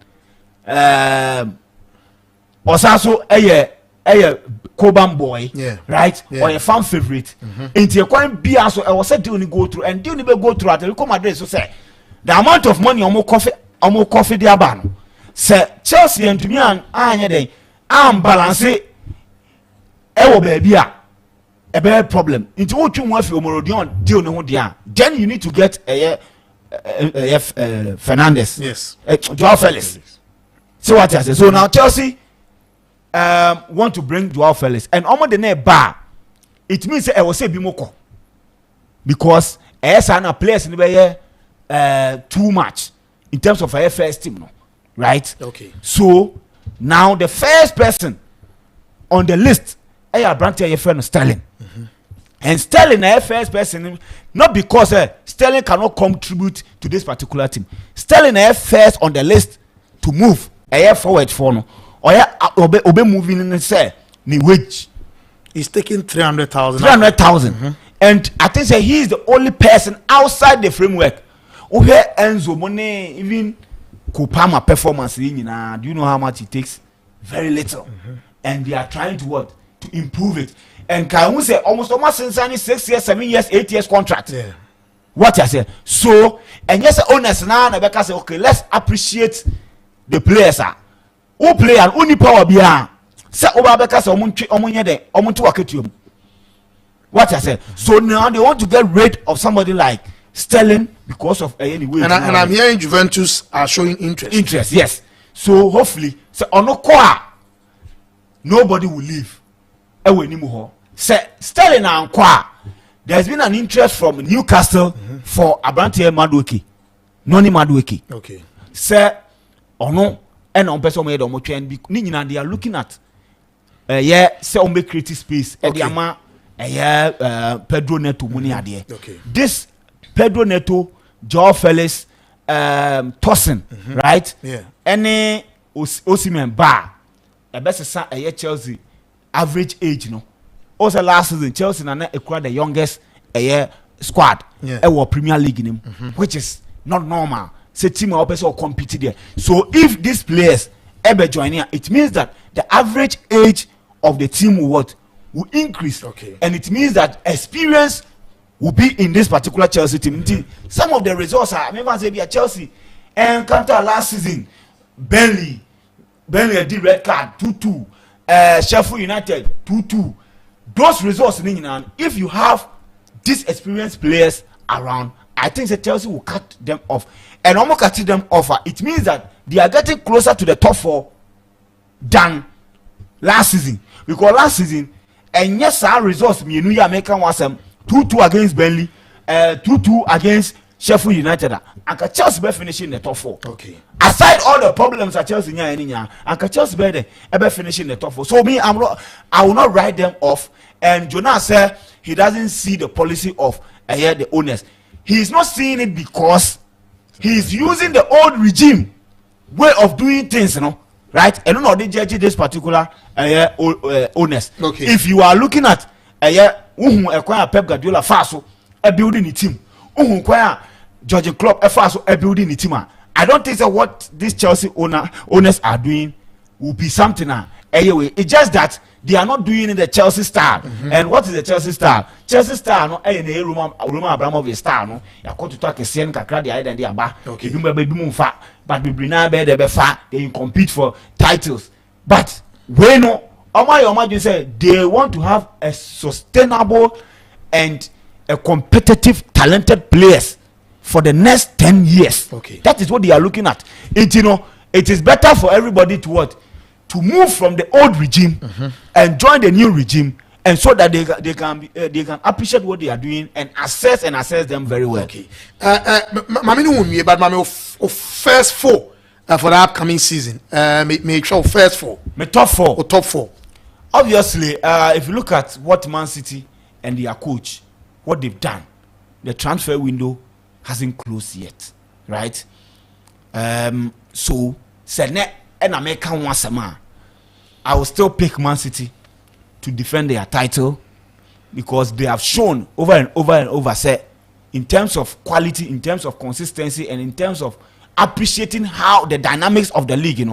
also a Coban boy, right? Or a fan favorite. Into a coin be also I was said to go through and do go through Atletico Madrid. So say the amount of money almost coffee the abano. Say Chelsea and to me and I balance it. Baby, a bad problem. Into what you want for Morodion deal no dia. Then you need to get Fernandez. Yes. Joao Felix. So what I say? So now Chelsea want to bring Joao Felix, and almost the next bar, it means I will say Bimoko because Sana players in the too much in terms of a first team, no, right? Okay. So now the first person on the list, Brandt your friend Sterling, and Sterling a first person not because Sterling cannot contribute to this particular team. Sterling a first on the list to move forward for no. Or obe moving in say ni wage he's taking 300,000 and I think say he is the only person outside the framework where Enzo money even Kupama performance do you know how much it takes? Very little. And they are trying to what? To improve it. And can we say almost since 6 years, 7 years, 8 years contract. What I say? So and yes owners now Rebecca say okay, let's appreciate the players who play and only power behind. Say Obabeka say omunye de omuntu waketu. What I say? So now they want to get rid of somebody like Sterling because of anyway. And I'm hearing Juventus are showing interest. Interest, yes. So hopefully, say Onokoa, nobody will leave. Say Sterling and Kwa. There's been an interest from Newcastle for Abrante Madueke, Noni Madueke. Okay. Say Ono. And on person made on they are looking at say on make creative space Pedro Neto money idea. Okay. This Pedro Neto, Joao Felix, Tosin, right? Yeah. Any Osimhen bar a best Chelsea average age, Also last season Chelsea and acquired the youngest squad Premier League in him, which is not normal. Say team or person compete there. So if these players ever join here, it means that the average age of the team will increase. Okay. And it means that experience will be in this particular Chelsea team. Some of the results are, I remember say be Chelsea encounter last season. Burnley did red card 2-2. Sheffield United 2-2. Those results if you have these experienced players around, I think that Chelsea will cut them off. And almost cutting them off, it means that they are getting closer to the top 4 than last season. Because last season, and yes, our results, New American was 2-2 against Burnley, 2-2 against Sheffield United. And Chelsea be finishing the top 4. Okay. Aside all the problems at Chelsea, and Chelsea be finishing the top 4. So I will not write them off. And Jonas said he doesn't see the policy of the owners. He is not seeing it because he is using the old regime way of doing things, right? And no they judge this particular owners. Okay. If you are looking at Pep Guardiola faso a building the team, George Klopp faso a building the team. I don't think that what these Chelsea owners are doing will be something anyway. It's just that they are not doing it the Chelsea style. And what is the Chelsea style? Chelsea style no Roman Abramovich style no. Ya ko to talk esen kakra de ayi de aba. Okay. But we bring now be the fa they compete for titles. But we know Omar say they want to have a sustainable and a competitive talented players for the next 10 years. Okay. That is what they are looking at. It is better for everybody to move from the old regime and join the new regime, and so that they can appreciate what they are doing and assess them very well. Okay. Mami no we but mami first four for the upcoming season. May show first four. My top four. Or top four. Obviously, if you look at what Man City and their coach, what they've done, the transfer window hasn't closed yet, right? So Sene and American once a man, I will still pick Man City to defend their title because they have shown over and over, say, in terms of quality, in terms of consistency, and in terms of appreciating how the dynamics of the league,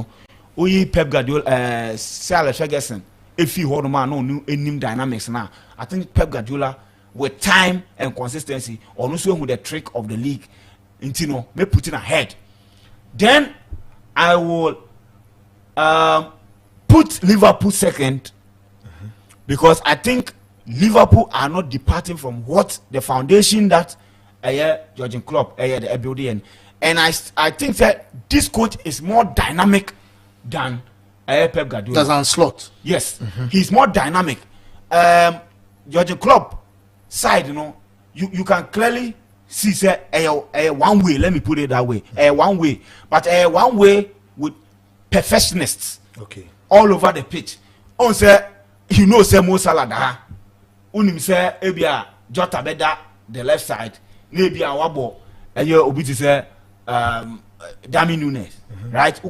Pep Guardiola, Sir Alex Ferguson, if you hold man no any dynamics now, I think Pep Guardiola with time and consistency, also with the trick of the league, may put in ahead. Then I will put Liverpool second because I think Liverpool are not departing from what the foundation that Jurgen Klopp the building, and I think that this coach is more dynamic than Pep Guardiola. That's on slot. Yes, he's more dynamic. Jurgen Klopp side, you can clearly see say one way. Let me put it that way. One way, but one way with perfectionists. Okay. All over the pitch. On say say Mo Salah da. Unim say ebia Jota beda the left side. Maybe a wabo obi to say Darwin Núñez. Right?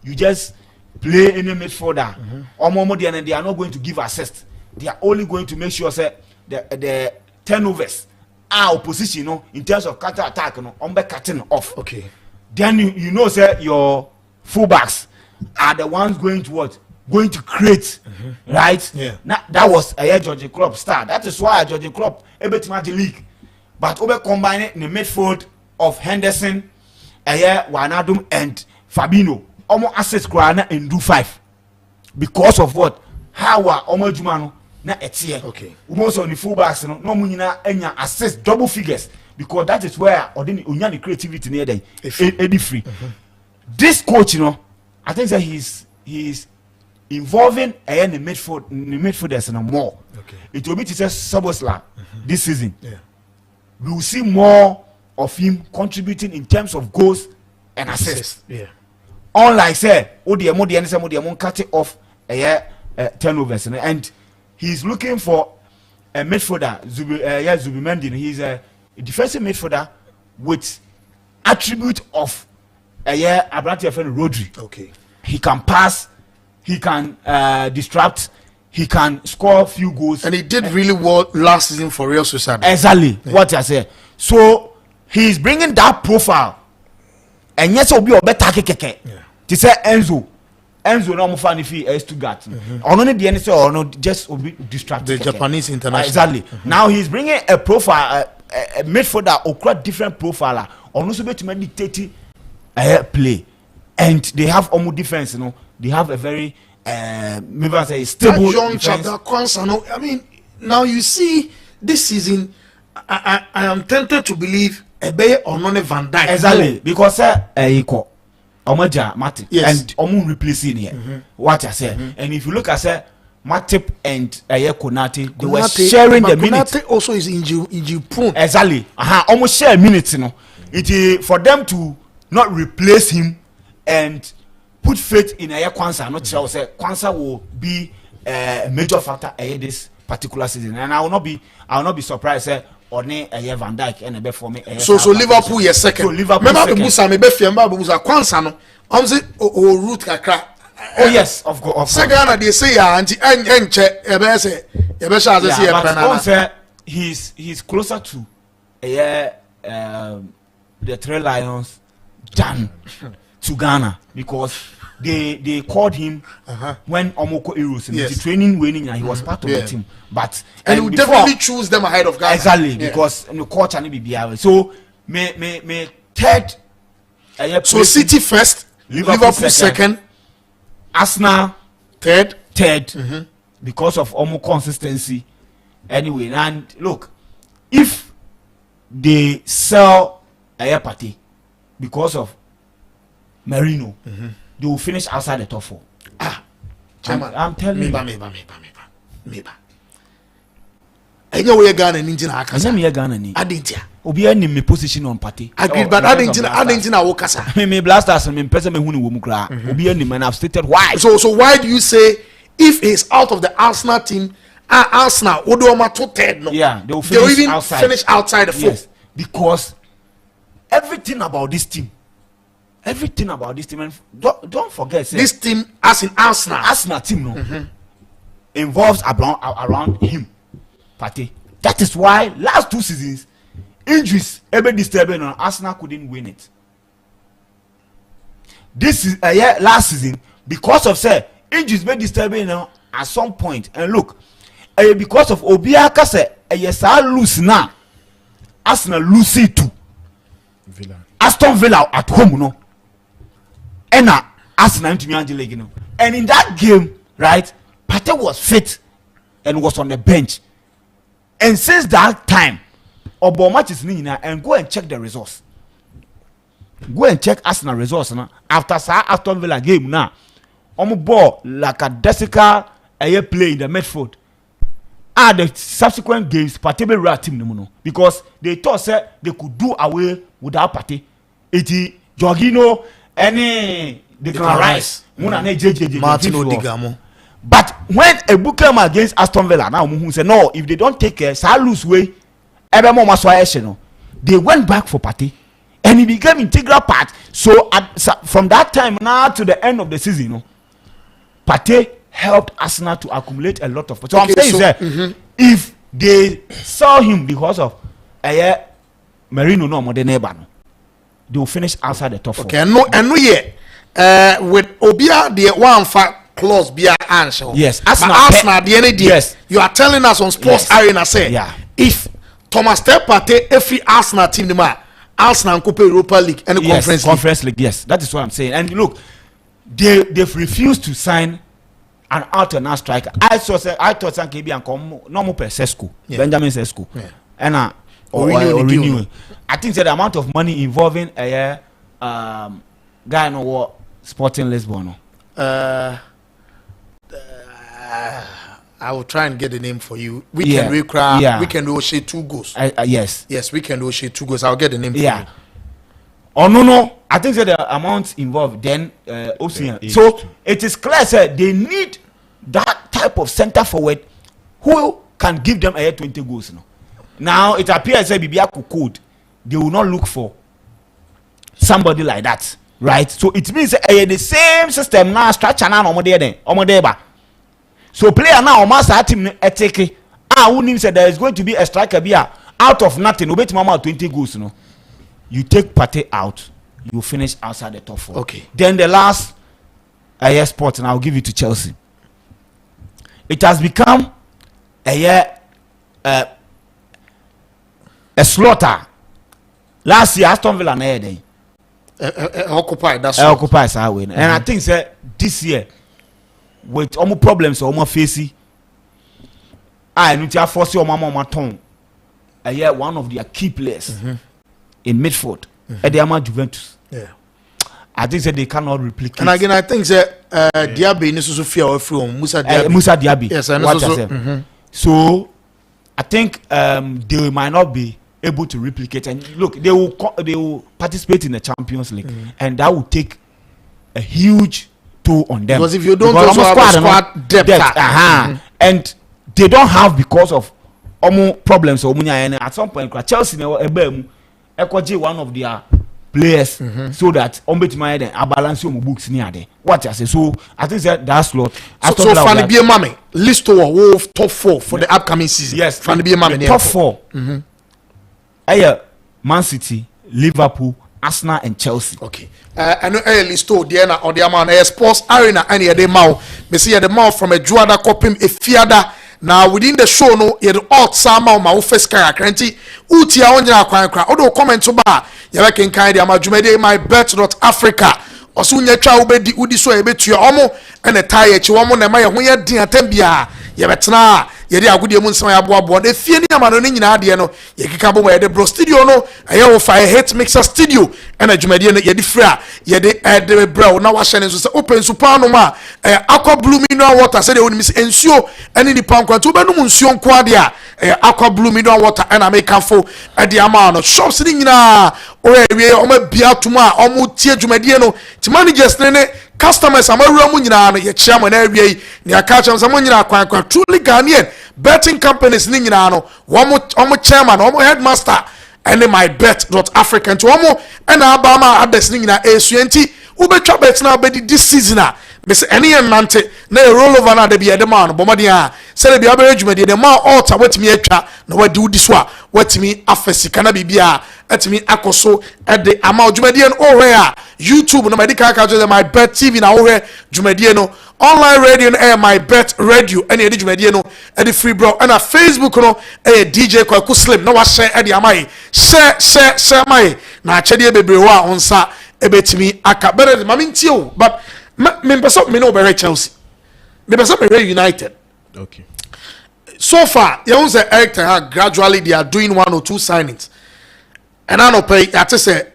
You just play any midfielder. They are not going to give assist. They are only going to make sure say the turnovers are opposition in terms of counter attack cutting off. Okay. Then you say your fullbacks are the ones going to create, right? Yeah. Now, that was a Jurgen Klopp start. That is why Jurgen Klopp able to match the league. But over combine it in the midfield of Henderson, Wijnaldum and Fabinho. Almost assist Grana and do 5 because of what? How Omo Jumano na etie. Okay. Most of the fullbacks no munina enya assist double figures because that is where ordinary unya the creativity near them. Eddie free. This coach, I think that he's involving in the midfielders and more. Okay. It will be to say Szoboszlai this season. Yeah. We will see more of him contributing in terms of goals and assists. Yeah. Unlike say, Odiemo cut it off turnovers, and he's looking for a midfielder, Zubimendi. He's a defensive midfielder with attribute of Abrante friend Rodri. Okay. He can pass, he can disrupt, he can score a few goals, and he did really well last season for Real Sociedad. Exactly what I said. So he's bringing that profile, and yes, will be a better keke. To say Enzo no more fan if he is Stuttgart. Only the NSA or no just will be distracted. The Japanese international. Exactly. Now he's bringing a profile, a midfielder or quite different profile. Also be to meditate play, and they have almost defense. They have a very maybe I say stable defense. I mean, now you see this season, I am tempted to believe Ebe or None Van Dijk. Exactly, because equal. Omaja Matip yes. and replacing here. What I said, and if you look at say Matip and Konate, they were sharing the minutes. Konate also is injury prone. Exactly. Almost share minutes. It for them to not replace him and put faith in Kwanzaa. Not sure say Kwanzaa will be a major factor this particular season, and I will not be surprised. One Van Dijk and a bit for me. So Liverpool yes second. So Liverpool remember second. Busa me be fiamba Busa kwansa no. Say o root kakra. Oh yes, of course. Second they say ya anti enche e be say e be sha say e penana. He's closer to the Three Lions than to Ghana because they called him when Omoko Eros in the training winning and he was part of the team. But and he definitely choose them ahead of Ghana. Exactly, because the coach and BBI. So me third. So City first, Liverpool second, Arsenal third, because of Omo consistency. Anyway, and look, if they sell a party because of Merino, they will finish outside the top 4. I'm telling you. Meba. Enye we Ghana ninja na akasa. Enye me Ghana ni. Adentia. Obi any me position on party. Agreed, but adentia wo kasa. Me blasters me pese me hunu wo mu kra. Obi any man I've stated why. So why do you say if he's out of the Arsenal team, Arsenal Odoma to third no? Yeah, they will finish outside the 4. Yes, because everything about this team, and don't forget, this team as in Arsenal team no involves around him, Partey. That is why last 2 seasons injuries ever disturbing on Arsenal couldn't win it. This is last season because of injuries been disturbing at some point. And look, because of Obiaka say lose now, Arsenal lose it too. Aston Villa at home no. And Arsenal into League no. And in that game, right, Partey was fit and was on the bench. And since that time, Obo matches Nina and go and check the results. Go and check Arsenal results now. After Aston Villa game now, ball like a Desica play in the midfield. The subsequent games, Partey rat team no because they thought they could do away without Partey. Iti Jorginho any they can rise. Martin Odigamo. But when a book came against Aston Villa, now who say no, if they don't take care, lose way, they went back for Partey, and he became integral part. So from that time now to the end of the season, Partey helped Arsenal to accumulate a lot of. So I'm saying if they saw him because of Merino no more than neighbor, they will finish outside the top 4. Okay, no, with Obia the one fact. Clause be answer. Yes, Arsenal the any day. Yes. You are telling us on Sports Arena say if Thomas Partey every Arsenal team Arsenal Coupe Europa League and the Conference League. Yes, that is what I'm saying. And look, they've refused to sign an alternate striker. I thought Sankebi and come normal per Sesko, Benjamin Sesko, and or renew. I think that the amount of money involving a guy no what Sporting Lisbon. I will try and get the name for you. We can do 2 goals. Yes, we can do 2 goals. I'll get the name for you. Oh no, I think that the amount involved then so it is clear they need that type of center forward who can give them 20 goals now it appears that Bibia could they will not look for somebody like that, right? So it means the same system now structure now omodeba. So player now almost at him eteke who names said there is going to be a striker out of nothing obet mama 20 goals you take Partey out, you finish outside the top 4. Okay, then the last spot and I'll give it to Chelsea. It has become a slaughter. Last year Aston Villa na occupied our win. And I think this year with almost problems almost facing I need to force your mama ton one of their key players in midfield at the amount Juventus. I think that they cannot replicate. And again, I think that Diaby is also fear from Musa Diaby. Yes, and so I think they might not be able to replicate. And look, they will participate in the Champions League, and that will take a huge toll on them. Because if you don't also have a squad depth, and they don't have because of omo problems omo nya at some point Chelsea na ebe mu ekoje one of their players so that betima then a balance omo books ni ade what I say. So I think that slot so Fanny be mame list to top 4 for the upcoming season. Yes, Fanny be mame top 4 Man City, Liverpool, Arsenal and Chelsea. Okay. And list to there na on the man sports arena and the mouth. Me see the mouth from a Juada Copim a Fiada. Now within the show no ye the odd sama ma wo first car krenti utia onjira kwan odo comment to ba ye be ken kan dia ma dwumade MYBET.AFRICA oso nya twa wo bedi udi so ye betua omo ene tie chi wo mo na ma ye ho ye din atambia ye betena ye de agudie mu nsema ya boabo de fie ni ama no ni nyina ade no ye kika bo ye de bro studio no ye wo fa hit mixer studio ena dwumade no ye de fra ye de bro na wa hye so se open super no ma aqua blue mineral water say de woni mis ensuo ene ni pankwa to be no nsuo nko ade a aqua blue mineral water ena make fo ade ama no shops ni nyina o ewie o ma bia tuma o mu tie dwumade no ti managers ne customers amawura mu nyina no ye chairman na awie ni aka cham samo nyina kwan truly Ghanaian betting companies ni nyina no wo chairman wo headmaster and MYBET.AFRICA nti wo na abama adres ni nyina esuenti wo betwa bet na bedi this season a Miss any nante na roll over na de be the man bomadi a say be abere dwumade de ma altar wetimi atwa na wadi udi so a wetimi afesika na bibia atimi akoso e de ama dwumade no ohwe a YouTube no medical ka jo MYBET TV na ohwe dwumade no online radio no MYBET radio and e de dwumade no e de free bro and a Facebook no e DJ Kwaku Slim na wa share e de amai share mai na achede bebre wa onsa e betimi aka bere mami ntio but me person me no be Chelsea me person me United. Okay, so far you know say Eric Ten Hag gradually they are doing 1 or 2 signings and I no pay I say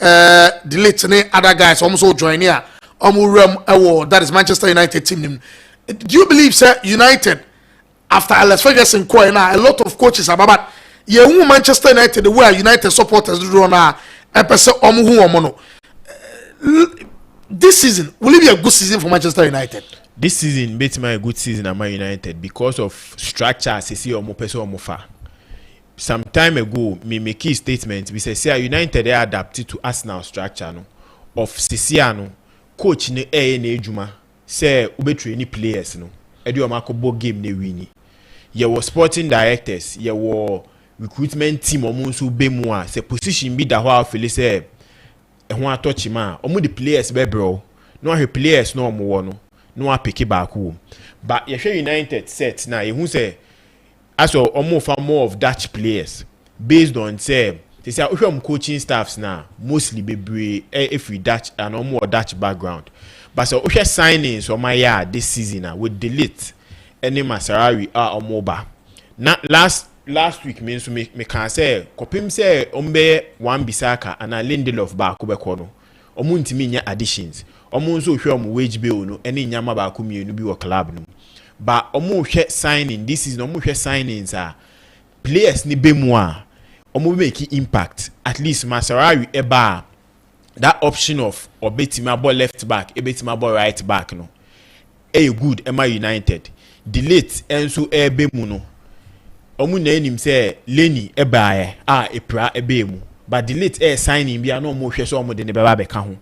delete any other guys almost join here that is Manchester United team. Do you believe sir United after Alex Ferguson now a lot of coaches about you Manchester United the way United supporters do now a person no this season will it be a good season for Manchester United? This season bet my a good season at Man United because of structure as see or person far. Some time ago me make a statement we say United they adapted to Arsenal structure no of Sisiano coach ne ejuma say ube train players no edu amakobo game ne wini ye was sporting directors ye were recruitment team omunso be mu a say position bi da ho afele say ho atochi ma omu the players be bro no ahwe players no omo wo no apiki back home but ye hwe United set na ye hu say as omo fa more of Dutch players based on say they say coaching staffs now mostly be every Dutch and omo Dutch background but so signings on my yard this season with delete any Masarari omo ba na last week means me can say kopim say ombe wan Bisaka and a Lindelof ba ko be kono omo ntimi nya additions omo nso hwe omo wage bill no ene nyama ba ko mienu bi wo club no but omo hwe signing this season omo hwe signings players ni be mu a omo make impact at least Masarari eba that option of obetima ball left back ebetima ball right back no good Emma United delete enso ebe mu no omu na enim say Lenny eba epra ebe mu but delete signing bia no omo hwe so omo de ne beba be ka ho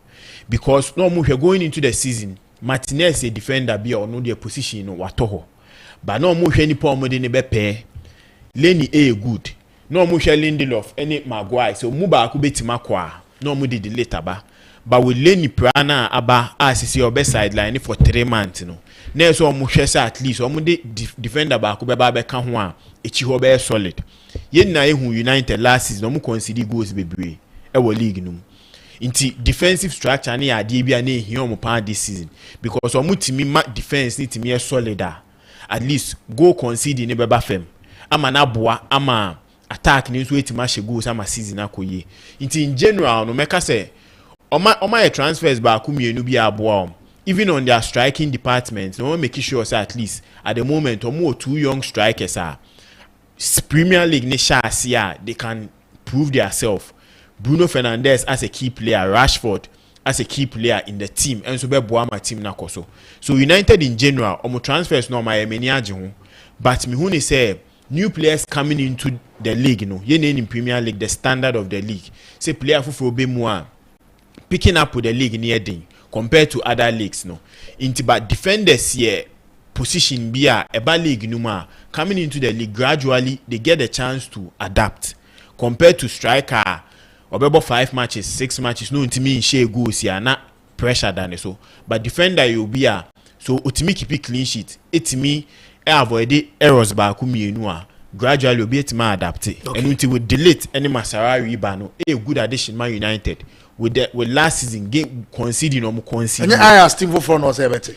because no omo hwe going into the season Martinez a defender bia ono their position no watoho but no omo hwe ni pa omo de ne be pe Lenny good no omo hwe Lindelof any Maguire so mu ba ko betima kwa no omo de delete aba but with Lenny prana aba asisi obe sideline for 3 months no na so omo hwe say at least omo de defender ba ko beba be ka ho a echi ho be solid yen na ehu United last season omo concede goals bebre e wo league no inti defensive structure na ya de bia na ehia omo pa this season because omo timi ma defense ni timi e solid at least goal concede ni beba fem ama na boa ama attack ni so etima hye goals ama season akoye inti in general no meka say oma transfers ba ku mienu bi aboa even on their striking department no make sure say at least at the moment omo 2 young strikers Premier League ne shasia they can prove themselves. Bruno Fernandes as a key player, Rashford as a key player in the team and so be boama team na koso. So United in general omo transfers no my many age ho but me hu ni say new players coming into the league, in Premier League, the standard of the league. Say player for be more picking up with the league near day compared to other leagues, but defenders here position be a league coming into the league gradually they get a chance to adapt compared to striker or 5 matches, 6 matches, no intimi share goals here, not pressure than so. But defender you be a so ultimate keep it clean sheet. It me avoid the errors by kumienua. Gradually you'll be adapt it. And until we delete any Masarari Bano, a good addition Man United with last season game conceding or conceding. And I asked Steve for no everything.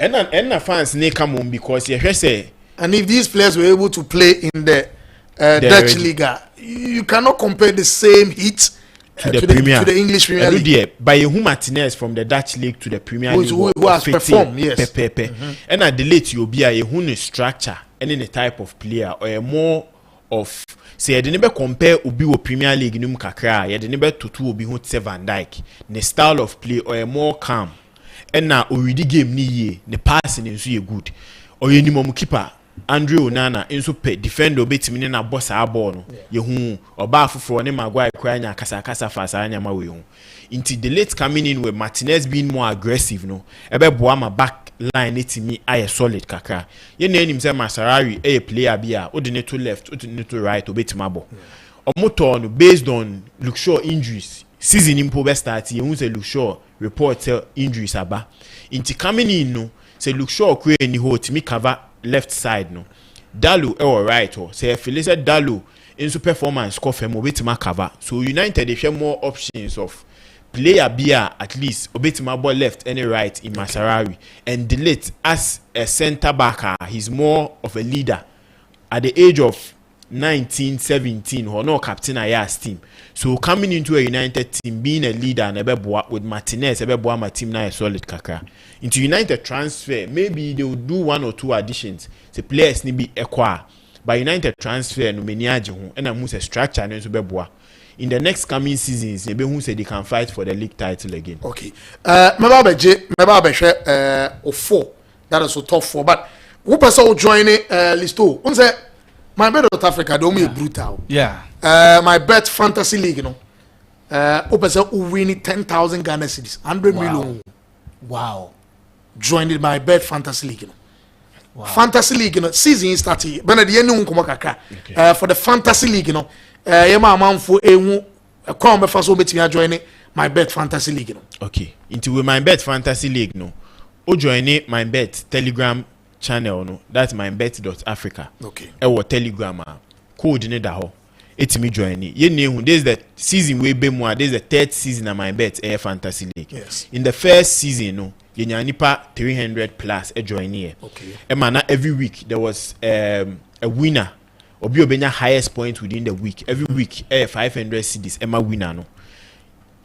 And fans ne come on because you say. And if these players were able to play in the Dutch Liga, you cannot compare the same heat to the English Premier League. By who Martinez from the Dutch League to the Premier League who has performed, yes. And at the late you'll be a who structure and in a type of player or a more of say you never compare ubi with Premier League num kakra you never to ubi who Van Dijk the style of play or a more calm and now already game ni ye the passing is so good or you ni keeper Andrew Onana inso pe defender obetimi na boss a ball no ye hu oba afoforo ne Maguire kra nya kasa fasa anya ma we hu into the late coming in with Martinez being more aggressive no ebe boa ma back line etimi aye solid kakra ye na enim say Masarari a player bia odine to left odine to right obetimi abo omoto no based on Luke Shaw injuries season impo be start ye hu say Luke Shaw report injuries aba into coming in no say Luke Shaw kra ni ho timi cover left side no Dalu or right or say Felice Dalu in super performance coffee mo betima cover so United they share more options of player bia at least obetima ball left and right in Masarari and Delete as a center backer he's more of a leader at the age of 19 17 or no captain Ayas team so coming into a United team being a leader and ebeboa with Martinez ebeboa my team na a solid kakra into United transfer maybe they will do 1 or 2 additions the players need be equal but United transfer no meniaje ho and am say structure no so beboa in the next coming seasons they be who say they can fight for the league title again. Okay meba be hwe 4 that is so top 4 but who person join listo on say MYBET.AFRICA don't be brutal. Yeah. MYBET Fantasy League, who person who win 10,000 Ghana cedis, 100 million. Wow. Joined MYBET Fantasy League. Wow. Fantasy League, season started. But at the end, for the Fantasy League, yema man for a come before so between joining MYBET Fantasy League. Okay. Into MYBET Fantasy League, o join MYBET Telegram channel no that's MYBET.AFRICA. Okay. Ewo Telegram code ne da ho etimi join ni ye nehu this is the season we be more this is the 3rd season of MYBET Air Fantasy League. Yes. In the first season no ye nya nipa 300 plus e join here. Okay. E man every week there was a winner obi obenya highest point within the week every week 500 cedis e ma winner no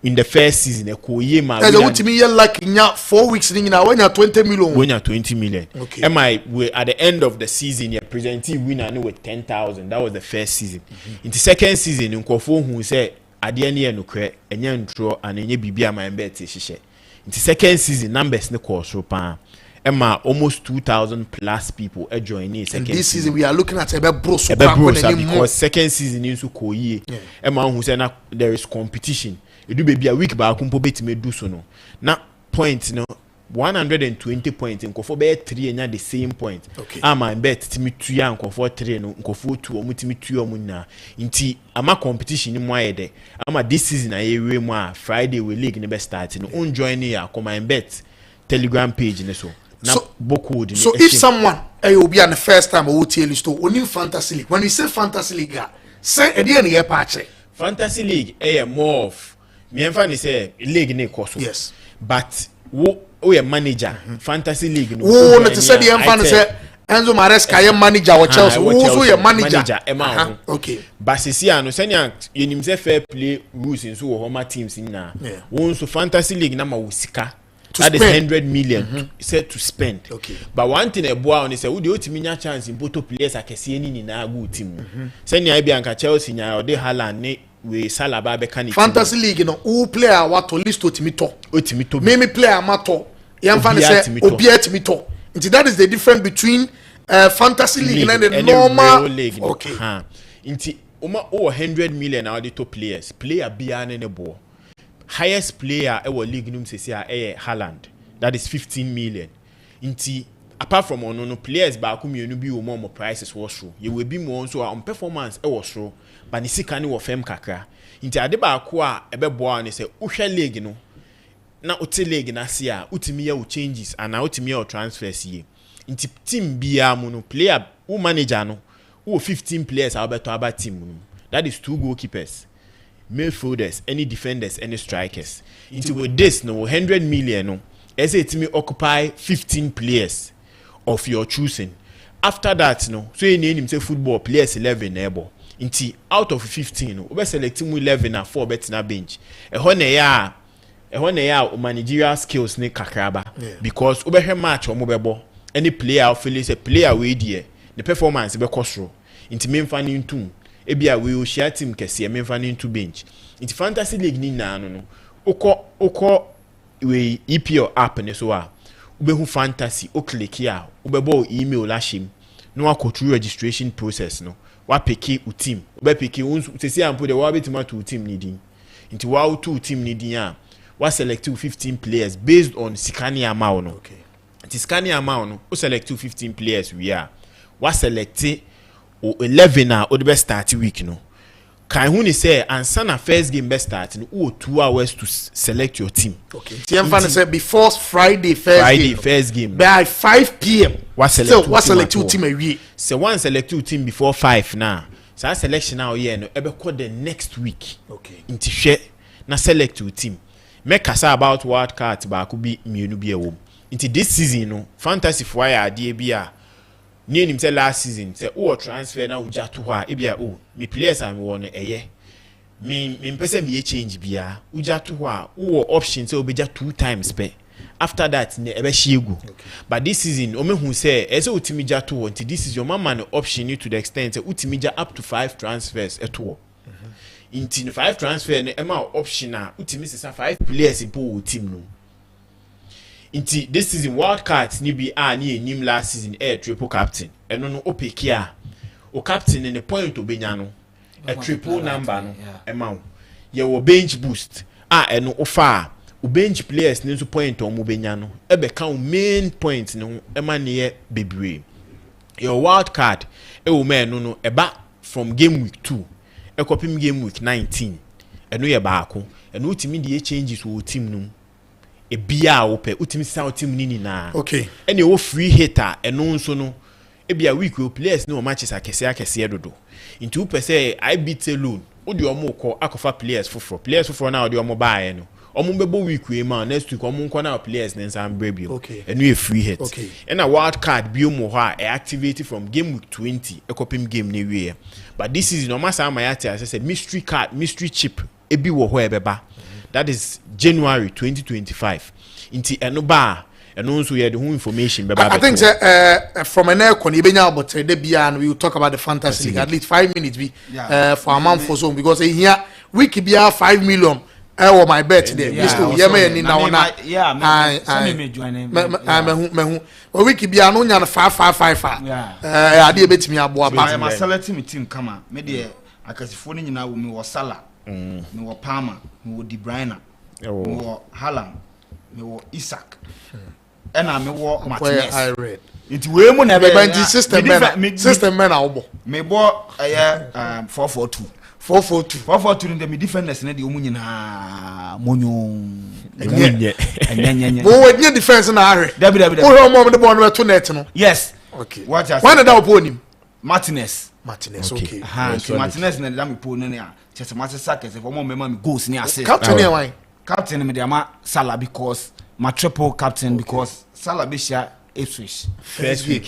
in the first season e ko ye ma winner ultimate year like nya 4 weeks ni na when you 20 million when you 20 million. Okay. Am I at the end of the season you presenting winner no with 10,000 that was the first season. In the second season nkofo hu say ade ne no kre enya ntro and enye bibia MYBET hihye. In the second season numbers ne ko so pa Emma almost 2,000 plus people join in second this season we are looking at because second season in so koye Emma who say na there is competition you do baby a week ba kumpo betime do so no na point no 120 points nkofo be 3 enya the same point. Okay. MYBET timi tuya nkofo 3 no nkofo 2 omu timi tuya omu na nti ama competition ni mo ayede ama this season ayewe mu a Friday we league ne be start no on join ya MYBET Telegram page ne so na boku so if someone will be on the first time or tell you to only Fantasy League when we say Fantasy League say e dey na ye patch Fantasy League more of me enfani say league ne koso. Yes. But we manager Fantasy League no. No to say the enfani say Enzo Maresca ye manager wa Chelsea. Who ye manager. Okay. But see ano senya yenim say fair play rules in so homa teams na. Won so Fantasy League na ma wusika. That is 100 million said to spend. Okay. But one thing a boy on say we dey otiminya chance in poto players akese ni na good team. Senya e bia nka Chelsea nya o de Haaland ne we Salaba be kan Fantasy League no who player what to list otimito otimito me player mato yam fan say obi atimito. That is the difference between fantasy league and the normal league. Okay. Inti Oma 100 million are the top players. Player beyond any ball. Highest player ever league num say Haaland. That is 15 million. Inti apart from no players back whom you be more prices was true. You will be more so on performance was true. But ni sika ni wo fem kakra. Inti ade ba ko a ebe boa ni say uhwe league no. Na uti league na sia utimi ya changes and na utimi ya transfers ye. Inti team bia mu no player who manager no who 15 players are better about team. That is 2 goalkeepers, midfielders, any defenders, any strikers. Into with this no 100 million no. As it me occupy 15 players of your choosing. After that no, so you name say football players 11 able. Into out of 15 no, we selecting 11 and 4 bet na bench. E ya managerial skills ne kakraba because we match or mobile any player feel is a player we there. The performance be kosro inti memfa ni ntum ebia we o share team kese memfa ni ntu bench inti fantasy league ni na no okọ we EPL app ne so a ubehu fantasy o click ya ubebo email la shim no akotu registration process no wa pick u team ube pick unsu sesi ampo de wa betima to team ni din inti wa to team ni din a wa select 15 players based on Scania amount no Okay. inti Scania amount no o select 15 players we are was selected 11 na o the best start week no kan hu ni say ansa na first game best start no o 2 hours to select your team. Okay. TM say before Friday first game by 5 p.m. was select two team awie. So one select two team before 5 now. So selection now here no ebe call the next week. Okay. Inti hwe na select two team. Make us about wild card ba ko bi mienu bi ewo. Inti this season no fantasy for ya ade bia near him say last season say oh transfer na uja to ha ebia oh me players am won eye me pese me change bia uja to ha oh option say obeja 2 times pay after that ne ebe shiegu but this season o me hu say ese utimi ja to until this is your mama no option you to the extent say utimi ja up to 5 transfers eto into 5 transfer ne ema option a utimi sesa 5 players in team no. Inti this season wild cards ni bi ni enim last season triple captain eno no opekia o captain in the point obenya no a triple number no ema ye wo bench boost eno ofa o bench players ni so point o mo benya no e be kan main point no ema ne ye bebre your wild card e wo me no eba from game week 2 e kopim game week 19 eno ye baako eno utimi de changes wo team no e bia ope utimi sa team ni na okay ene wo free hitter eno nso no e bia week we players no matches akese dodo into per say I beat alone odi omo ko akofa players foforo na odi omo baaye no omo bebo week we ma next week omo nko na players ne nsan brebio okay eno e free hit okay ena wild card bi omo ho a activate from game week 20 e kopim game ne wie but this is no masa amayate as say mystery card mystery chip e bi wo ho e beba. That is January 2025. Inti enoba enonso ye the whole information beba. I think from an air kon ibenya about the bia and we will talk about the fantasy league at least 5 minutes for a month for so because here week bia 5 million or my bet there. Mr. Yeme ni na ona. Yeah, me join me hu week bia no nya 5 ade betimi aboa ba. My select team kama me de akasifo ni nyina wo me wo sala. Me wo Palmer, me wo De Bruyne, me wo Haaland, me wo Isaac. And me wo Martinez. I read. It we mu na be system men awbo. Me bo 442. 442 in the defenders na de omu nyina monyo. Enye. Wo we defense na ahwe. Dabi. Wo ho mo de bo no to net no. Yes. Okay. What just when da oponim? Martinez, okay. Martinez na da me po ne a. Chese matesa kese for mo mema me goals ni assist. Captain e why? Captain me dey ama Salah because my triple captain because Salah be share Ipswich first week.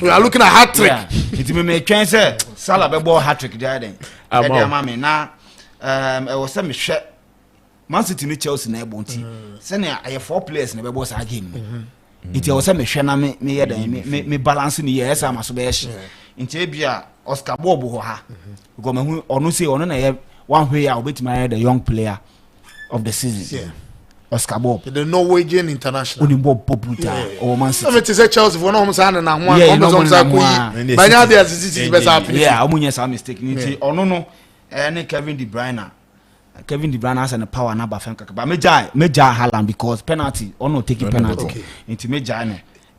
We are looking at hat trick. It me twen say Salah be ball hat trick there then. E dey ama me na e was say me hwe Man City ni Chelsea na e bonti. Say na I 4 players na be ball sa game. It was say me hwe na me ye dan me balance ni yes am so be hwe. Nche bia Oscar Bob ho ha because me onu say onu na ye one way ya obetima the young player of the season Oscar Bob the Norwegian international oni Bob Poputa or Man City it is a Chelsea for no say na ho yeah, on say ko banya dey City be happen yeah omunye some mistake nti ono no ne Kevin De Bruyne has a power na ba fem kaka but meja Haaland because penalty ono take penalty nti meja no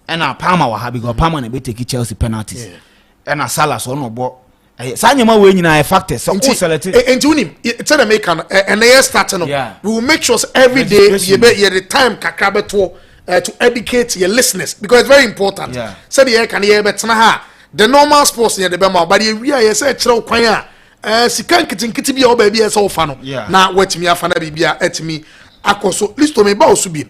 and Palmer wa ha because Palmer na be take Chelsea penalties and Salah so no bo Sanyama we nyina factors so all selected and unim tell them make and they start no we will make sure every day you the time kakra beto to educate your listeners because it's very important say the can hear betena ha the normal sports near the bema but we are say kire kwan a sikan kitinkiti bia oba bia so fa no na watimi afa na bibia etimi akoso list to me ba osu bi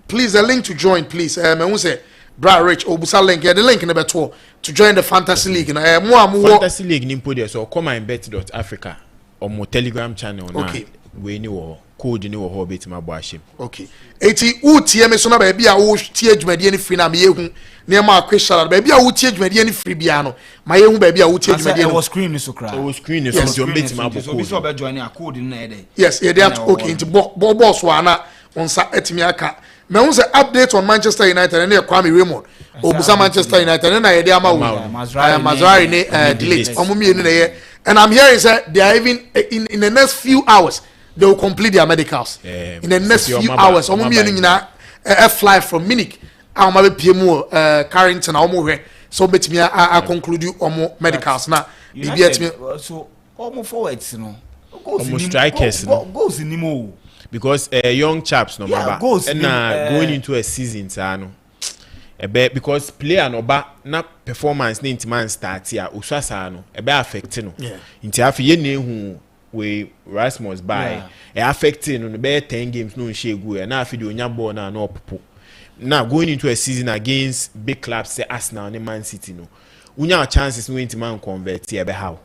please a link to join please me who say Bra Rich Obusa link the link in the beto to join the fantasy league na fantasy league nimpo there so come MYBET.AFRICA or mo Telegram channel na we ni wo code ni wo ho betima bo ahim okay eti utie me so na ba bia wo tie adwumade ni free na me yehu na ma question ba bia wo tie adwumade ni free bia no ma yehu ba bia wo tie adwumade ni was screen ni so kra screen so jo betima bo code so be join a code na e dey yes e dey okay enti boss wa na onsa etimi aka me who say update on Manchester United and Kwame Raymond Obusa Manchester United and I dey ama Mazrari ne delete omumi enu na and I'm hearing say they are even in the next few hours they will complete their medicals in the next few hours omumi enu nyina fly from Munich am be PM Carrington omo hwe so betimi a conclude omo medicals na bibia timi so omo forwards no omo strikers goals in nimo because young chaps no maba and going into a season no because player no ba na performance na intiman start ya usasa no affect no inti afi ye na ehu we Rasmus by affecting no be 10 games no shegu na afi de onya ball na opopo now going into a season against big clubs say Arsenal and Man City no unya chances no intiman convert ya be how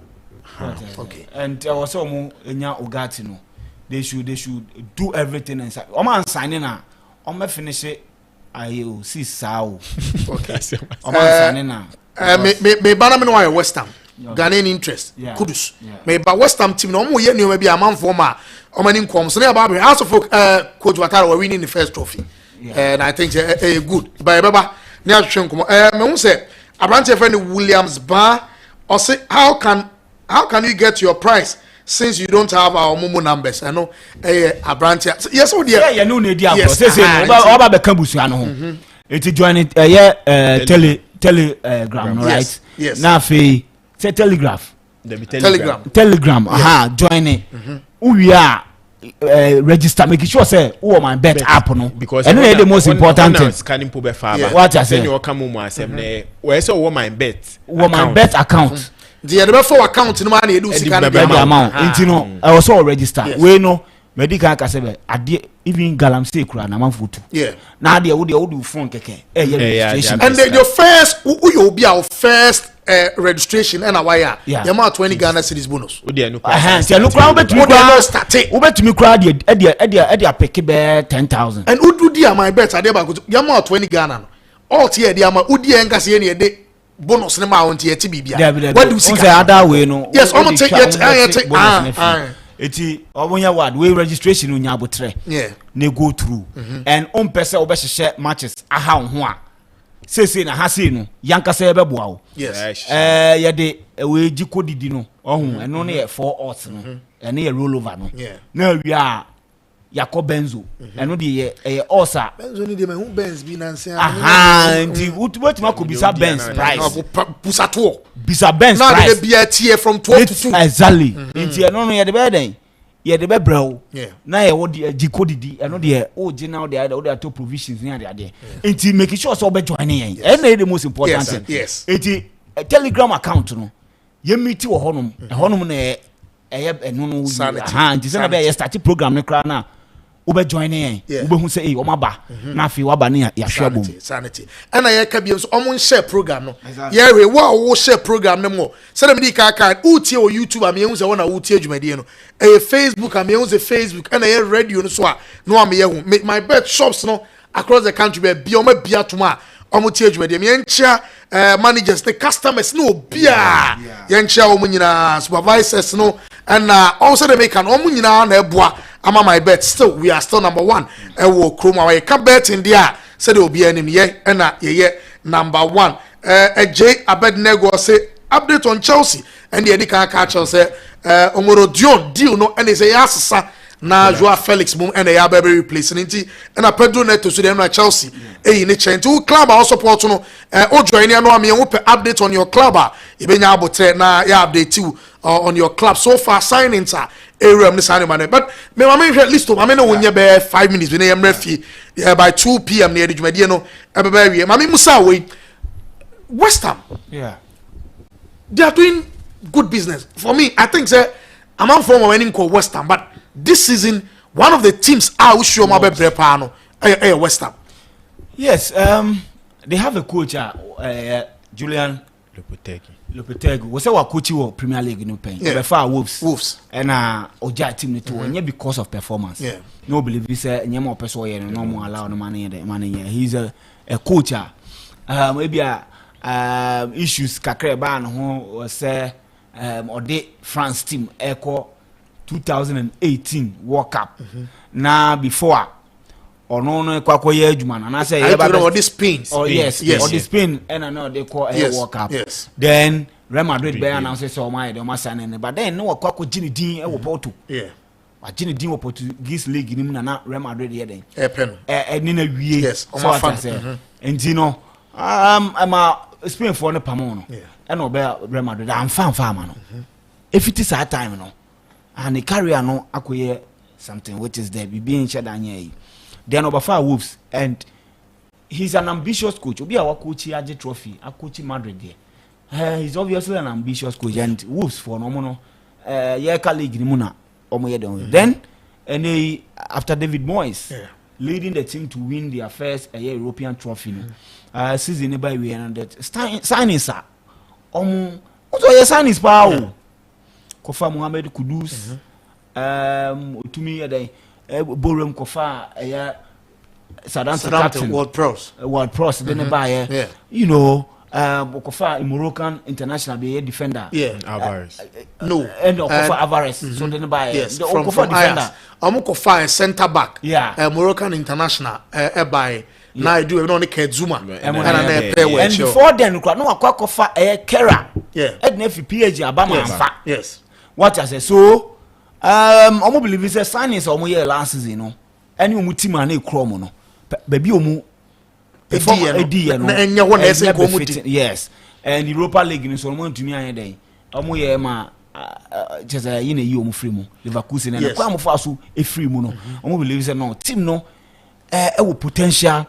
okay and also mo enya Ogati no they should do everything inside. Oman signing na. Oman finish it. Ayo si sao. Okay. Oman signing na. Me bana me no why West Ham. Ghanaian interest. Kudus. Me ba West Ham team no mo ye ni be a man for ma. Oman in come. So na ba House of Coach Watara were winning the first trophy. And I think good. But baba ni ahwe nkomo. Me hu say Abrante friend Williams Bar or say how can you get your price since you don't have our Momo numbers? I know Abrante. Yes, oh dear. Yeah, no need diablo. Say oba be kan busu ano ho. It join it telegram right? Yes. Na fe say telegraph. Telegram. Join it. We are register make sure say who my bet app no because and the most important thing scanning po be fa ba what I say you come mo asem na we say wo my bet account the other for account no man e do sika na the amount enti no I was all register we no medical ka say be ade even galamsey kura na man photo na ade wo do phone keke registration and then your first who you be our first registration and wire you ma 20 Ghana cedis bonus o de no say no kura obetumi kura de pick be 10,000 and who do dia my bet ade ba you ma 20 Ghana no all tie dia ma udi enga se ne de bonus ne ma on tie ti bibia what do you say other way no yes almost take it eti obonya word we registration unya abotre na go through and on pese obehye matches aha ho a sese na ha sei no yanka se be boa wo yes ye de we ji kodidi no ohun eno na ye 4 odds no eno ye roll over no na wi a yakọ benzo eno de ye osa benzo ni de me hu benz bi na nse ndi wetima ko bisa benz price pusa to bisa benz price price na de bia tie from 12 to 2 exactly ndi eno no ye de be den ye de be brɛw na ye wo de gikodidi eno de o gina de ada wo de to provisions ni ade ndi make sure so be join yen eno the most important thing ndi Telegram account no ye meet wo honum na eno no ndi se na be ye start program ne kra na ube join yen ube hu say o maba na afi waba ne ya hwabom sanity ana ye ka biem so omon share program no ye we wo share program ne mo se na me di ka utie o YouTube am ye hu say wona utie adwumade no Facebook am ye hu say Facebook ana ye radio no so a no am ye hu my bet shops no across the country be bia o ma bia to ma omo tie adwumade me encha managers the customers no bia ye encha o nyina supervisors no and also they make an omo nyina na eboa ama my bet still we are still number 1 wo Chroma we can bet in there said will be enemy ye na ye number 1 J Abednego say update on Chelsea and the can catch us say Omoro Dion deal no and they say yes na Joao Felix mum and ya be replacing nti and a Pedro Neto so dem na Chelsea in the chain to club also support no o join no am you update on your club e be nya abote na ya update you on your club so far signings are area ni signing man but me ma me list to ma me no wonye be 5 minutes we na yem refi by 2 p.m. near the jumadi no e be we ma me musa we West Ham they are doing good business for me. I think say I'm on form winning called West Ham but this season one of the teams I will show my baby West Ham. Yes, they have a coach Julian Lopetegui. We say what coach you Premier League no pain. Yeah. Before Wolves and Oja team to mm because of performance. Yeah. No believe he say nyama person here no more allow no money here. He's a coach. Maybe issues kakre ba no ho say or the France team echo 2018 World Cup. Now before or no kwakoye adwuma na na say you know this Spain. Oh yes, or the Spain and I know they call a World Cup. Yes. Then Real Madrid be announce say my dey must sign but then no kwako gini din e wo Porto. Yeah. Wa gini din wo Portuguese league ni mu na Real Madrid here then. Pen. Ni na wie. Yes. O ma fan. Enti no ama Spain for no pamo no. Yeah. And no be Real Madrid am fan no. If it is that time no and the career no akoye something which is there be being shared anya. Then over far Wolves and he's an ambitious coach. Obi a coach Aje trophy, a coach Madrid there. He's obviously an ambitious coach and Wolves for no mono league ni muna omo then and they, after David Moyes leading the team to win their first European trophy season by we and that signings are also signings pa Kofa Mohamed Kudus to me Borem Kofa Saddam World Pros then buy you know Kofa Moroccan international be a defender Alvarez and Kofa Alvarez so then buy from defender Kofa center back Moroccan international by now I do only Kezuma and before then no Kofa Kera and if PhD Abama yes what I say so omo believe say signings omo year last season no any omo team na ekro no baby omo perform edi no enya won ese ko omo team yes and Europa League no so omo ntumi anye den omo year ma just you know you omo free mu Leverkusen na kwa omo fa so e free mu no omo believe say no team no e potential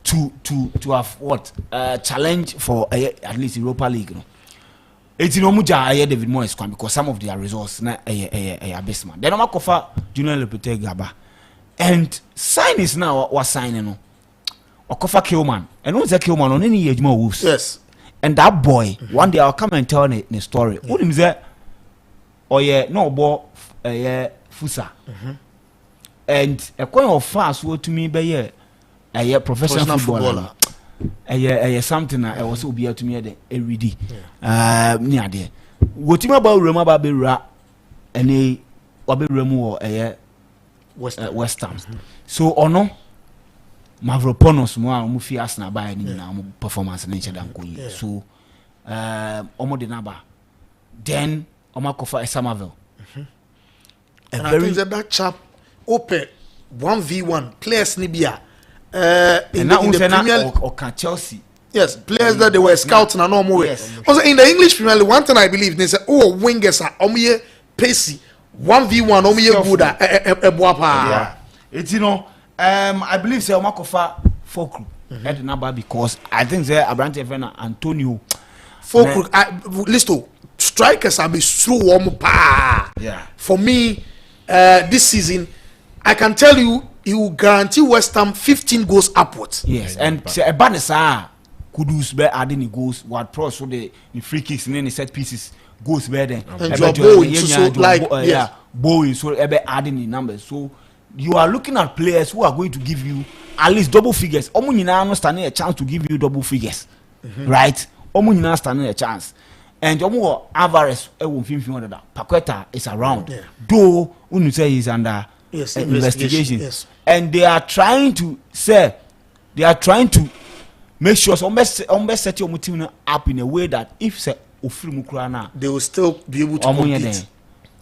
to have what challenge for at least Europa League no. It's no muja David Moyes because some of their results na abysmal. Then I'm kofa Julian Lopetegui and sign is now was signing no. Okofa Kilman and who's that Kilman on any age more Wolves. Yes. And that boy one day I'll come and tell the story. What him say? Oh yeah, no ball Fusa. And a coin of fast what to me by a professional footballer. Something I was be to me every day. Near there. What you about Roma Babira and a Remo West Ham. So or no Mavropanos more Mufi Asna by any performance in nature than so Omo de Naba. Then Omakofa Samavel. And I think that chap open 1v1 players Nibia. In the Premier League or Chelsea. Yes, players that they were scouting and no more. Also in the English Premier League, one thing I believe they say, oh, wingers are omiye pacey 1v1 omiye good it's you know I believe say Omakofa Folkru at the number because I think they Abrante Fena Antonio Folkru listo strikers are be slow for me this season I can tell you he will guarantee West Ham 15 goals upwards. Yes, and Banessa Kudus be adding goals. What pro so the free kicks and then the set pieces goes better. And so like Bowie so adding the numbers. So you are looking at players who are going to give you at least double figures. Omunina no standing a chance to give you double figures, right? Omunina standing a chance. And Alvarez Paqueta is around. Though when you say he's under Yes, investigation. Yes. And they are trying to make sure set your team up in a way that if say they will still be able to compete.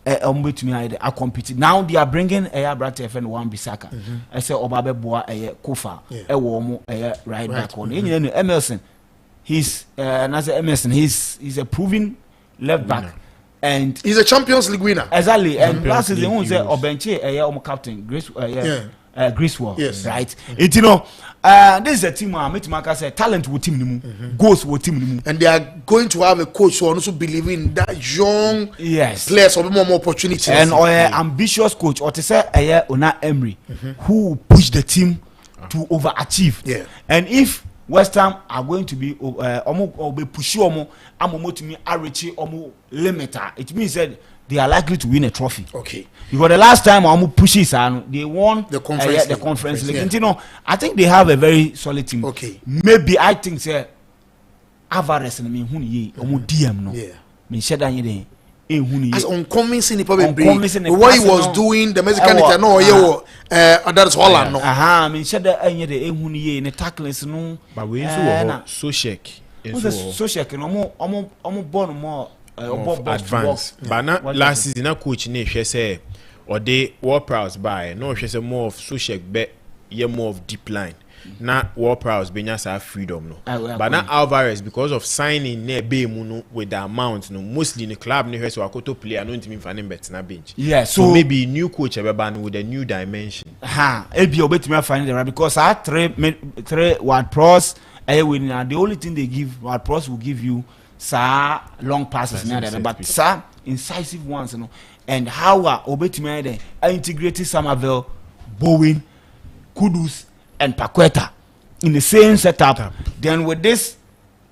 I compete. Now they are bringing a brother friend one Bisaka. I say Obabe Boa a Kofa, a warm right back on. Emerson, he's Emerson. He's a proven left back, and he's a Champions League winner. Exactly. And last season, who said Obenche a captain Griswold, yes, right? It this is a team. Metimaka said talent will team goals will team, and they are going to have a coach who also believe in that young players will be more opportunities and ambitious coach or to say Una Emery who push the team to overachieve. Yeah, and if West Ham are going to be push to me reach limiter, it means that they are likely to win a trophy. Okay. Because the last time pushes they won the conference league. Yeah. And, I think they have a very solid team. Okay. Maybe I think say Alvarez and me DM no. Yeah. Me share that ye as unconvincing the problem what he was doing the Mexican that is Holland no. Me share that in the tackles no. But we also Soshek no born more advance. But not last season a coach ne say or they War-Prowse by no she say more of Soshek bet ye more of deep line. Not War-Prowse be just have freedom no. But not Alvarez because of signing ne be muno with the amount no mostly in the club ne so akoto player no ntimi fa ne bet na bench. Yeah, so maybe new coach ebeban with a new dimension. Ebi obetimi find the right because I three Ward-Prowse winning. The only thing they give Ward-Prowse will give you long passes but incisive ones, and how obetimi integrated Somerville, Bowen, Kudus and Paqueta in the same setup. Then with this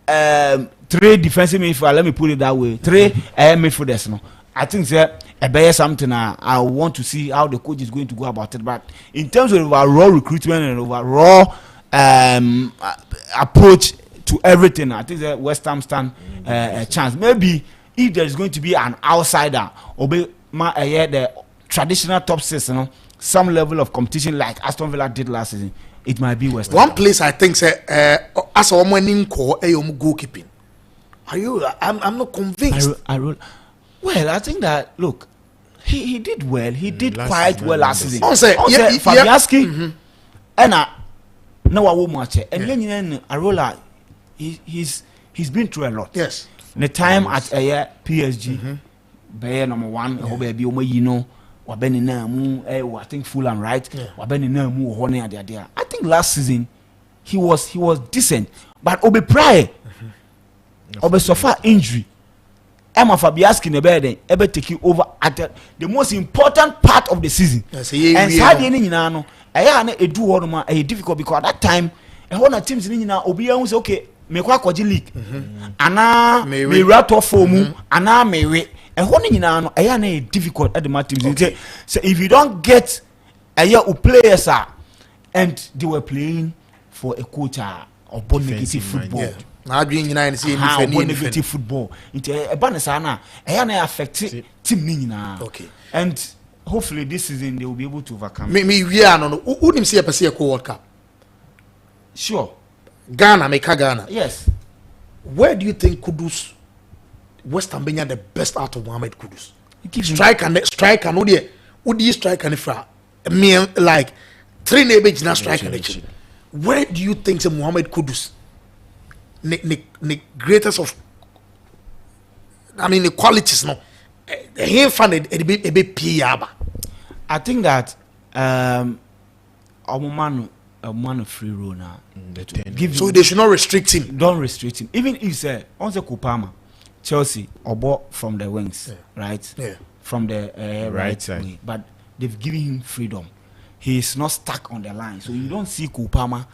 three defensive midfielders, let me put it that way, three midfielders, I think that something I want to see how the coach is going to go about it. But in terms of overall recruitment and overall approach to everything, I think that West Ham stand a chance. Maybe if there is going to be an outsider, the traditional top six, some level of competition like Aston Villa did last season, it might be West Ham. One place I think as a woman in goalkeeping. I'm not convinced. Well, I think that look, he did well. He did quite well last season. Fabianski, and no one will match it. And then Arola, he's been through a lot. Yes. The time at PSG, Bayer number 1, wabeni na mu I think Fulham, right? Wabeni na mu hone ade. I think last season he was decent, but obe prior obe suffer injury. Emma Fabianski nebeden ebe take over at the most important part of the season. Yes, and sadly ni nyina no na edu ho no ma difficult because at that time na teams ni nyina obi ehun say okay me kwa kwaji league ana me rato form ana mewe ni nyina no na difficult at the match teams. So if you don't get who players and they were playing for a coach of negative football. Yeah. Negative football. It affect team nina. Okay. And hopefully this season they will be able to overcome. Who didn't see a Pacific World Cup? Sure. Ghana. Yes. Where do you think Kudus West Ham the best out of Mohamed Kudus? Striker no there. Who do you strike and fra? Me like 3 neighbors na striker. Where do you think Mohamed Kudus the greatest of the qualities no he found a bit piaba. I think that a man of free role now. So they should not restrict him. Don't restrict him. Even if say on the Kupama, Chelsea or bought from the wings, right? Yeah. From the right side. Way. But they've given him freedom. He is not stuck on the line. So you don't see Kupama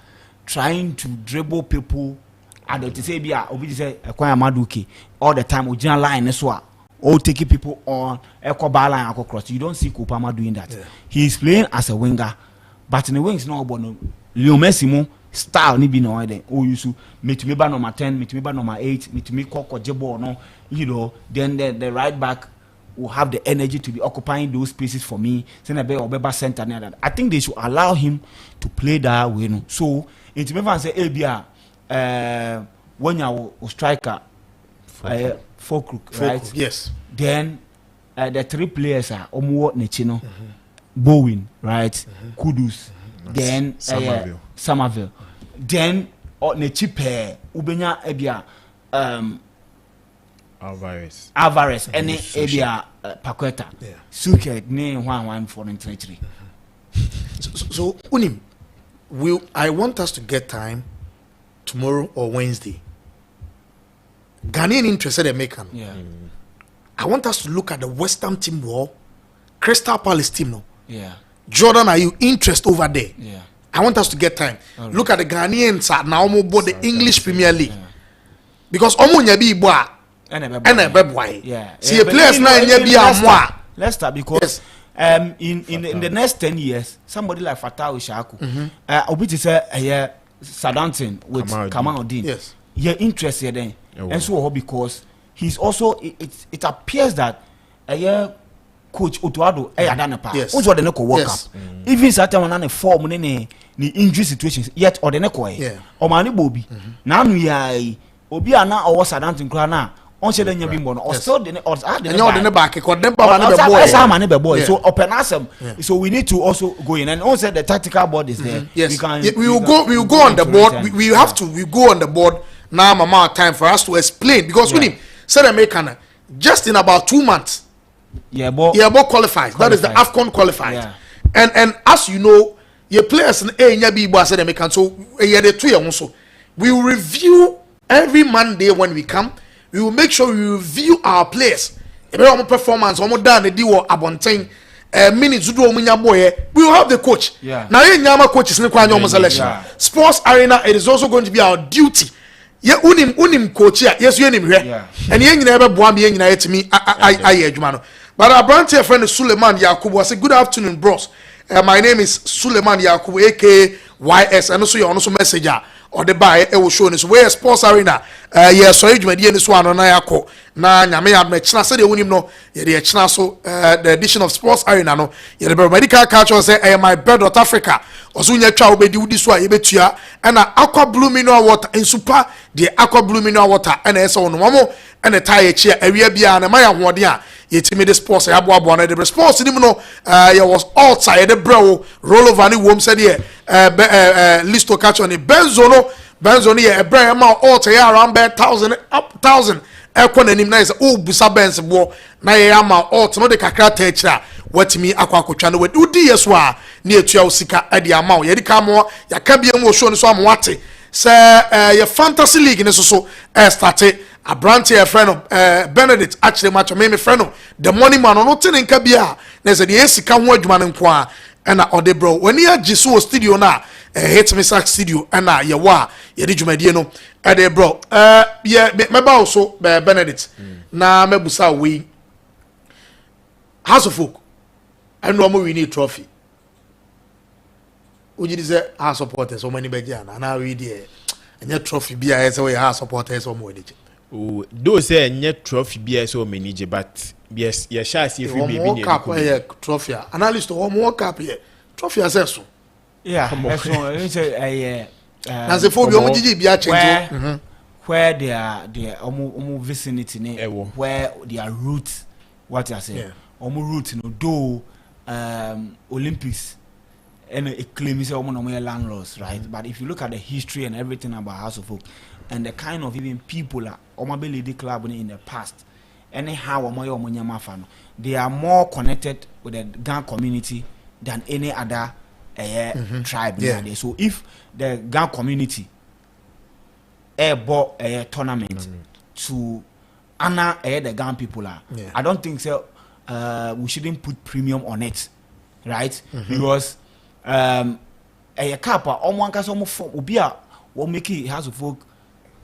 trying to dribble people. And to say be Maduki all the time original line as well, or taking people on echo bar line across. You don't see Kupama doing that. He is playing as a winger, but in the wings no bono Leo Messi style ni be no idea. Oh you so me to me number 10, me to me number 8, me to me Koko Jebo no, then the right back will have the energy to be occupying those spaces for me. Obeba center and that. I think they should allow him to play that way. No? So it's never say ABR when you striker four crook, right? Yes. Then the three players are Omuwo Nechino, Bowen, right? Kudus, then Somerville. Then Nechipe Ubenya Ebia Alvarez and Ebia Paqueta. Suke ne 1-1 for 23. So Unim, I want us to get time tomorrow or Wednesday. Ghanaian interested in making. Yeah. I want us to look at the Western team wall, Crystal Palace team no. Yeah. Jordan, are you interested over there? Yeah. I want us to get time. Right. Look at the Ghanaians now board the English Premier League. Yeah. Because omo nyabi boa ene beboy. Yeah. See the players now nyabi amwa. Let's start because in the next 10 years somebody like Fatah Ushaku obi to say Southampton with Kamaldeen. Yes. You're interested in and so because he's also it appears that coach Otuado Adanapa also the neko work up even certain one na form ni injury situations yet or the neko o mani bobi na anu ya obi ana o Southampton kra na on se the nyabimbo no or still the or the back ko the baba na be boy so open asem so we need to also go in and also the tactical board is there. Yes. We will go on the board. We go on the board now. Mama time for us to explain because we need said American just in about 2 months. But qualifies. That is the AFCON qualified. Yeah. And as you know, your players in A said American. So the 2 years also. We will review every Monday when we come. We will make sure we review our players. Performance, abontain. Minutes we will have the coach. Yeah. Now Nyama coach is selection. Sports Arena, it is also going to be our duty. Yeah, unim coach here. Yes, you him here. And you never boam ye nyina to me. I but our brand here friend Suleiman Yakubu. I say good afternoon, bros. My name is Suleiman Yakubu, aka YS. And also you also messenger or the buy will show us where Sports Arena. Yes, so you may this one on Ayako. Na nyame had me china say the unim no. The china so the edition of Sports Arena no. The medical culture say MYBET.AFRICA. Osunya twa obedi udi so ayebetua and aqua blue mineral water in super the aqua blue mineral water and esa ono mamo and tie chia area bia na maya hoden a yetimi the sports ya boabo na the sports nim no ya was outside the bro roll over ni wom said here listo catch on the benzo no ye ebra ma outside ya around 1000 ekwa nanim na is o busa benz bo na ya ma out no de kakra ta kira watimi akwakotwa no wudi yeso a na etua osika ade ama ye de ka mo ya ka bia mo show no so amwate se ye fantasy league ne so start a branch here friend of Benedict actually match me friend of the money man no tin nka bia na se de esika ho adwuma no nko a na ode bro when you agiso studio na hit me sack studio na ye wa ye de dwumadie no ade bro ye meba also Benedict na mebusa we House of Folk and no more we need trophy. Uji say our supporters so many bejana na we there and your trophy bia say we our supporters or more dey. Oh, those say any trophy bia so many but yes you shall see if we be in trophy analyst or more cap here trophy assess. Yeah, so say na say for bi omo bia change where their vicinity where their roots what I say omo root no do Olympics and it claims almost landlords, right? But if you look at the history and everything about House of Folk and the kind of even people that Omabelede Club in the past, anyhow they are more connected with the Gang community than any other tribe nowadays. So if the Gang community bought a tournament to honor the Gang people, I don't think so. We shouldn't put premium on it, right? Because a kappa almost has almost ubia will make it House of Folk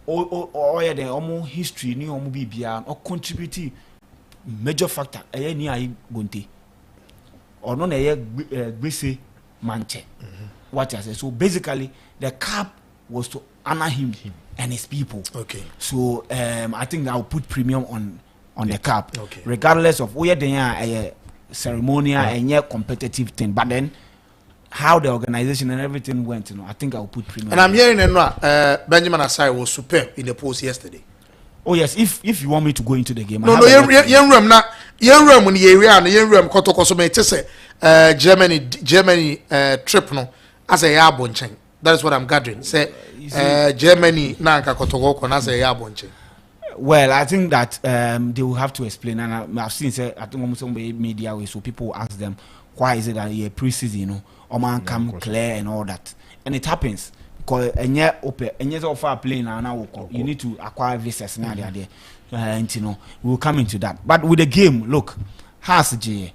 or the almost history new bibia or contributing major factor any I gunte or non a base manche. What I say. So basically the cap was to honor him and his people. Okay. So I think I'll put premium on on the cap, regardless of where they are a ceremonial and yet competitive thing. But then how the organization and everything went, I think I'll put premium. And I'm hearing Benjamin Asai was superb in the post yesterday. Oh yes, if you want me to go into the game. No, young room when the area and young room Germany trip no as a yabonchen. That is what I'm gathering. Say Germany nanka kotoko as a yabonchen. Well, I think that they will have to explain, and I've seen say I think almost some media way, so people will ask them why is it that a pre-season, man come clear and all that, and it happens because offer playing now you need to acquire visas now there, and we'll come into that. But with the game, look, has J,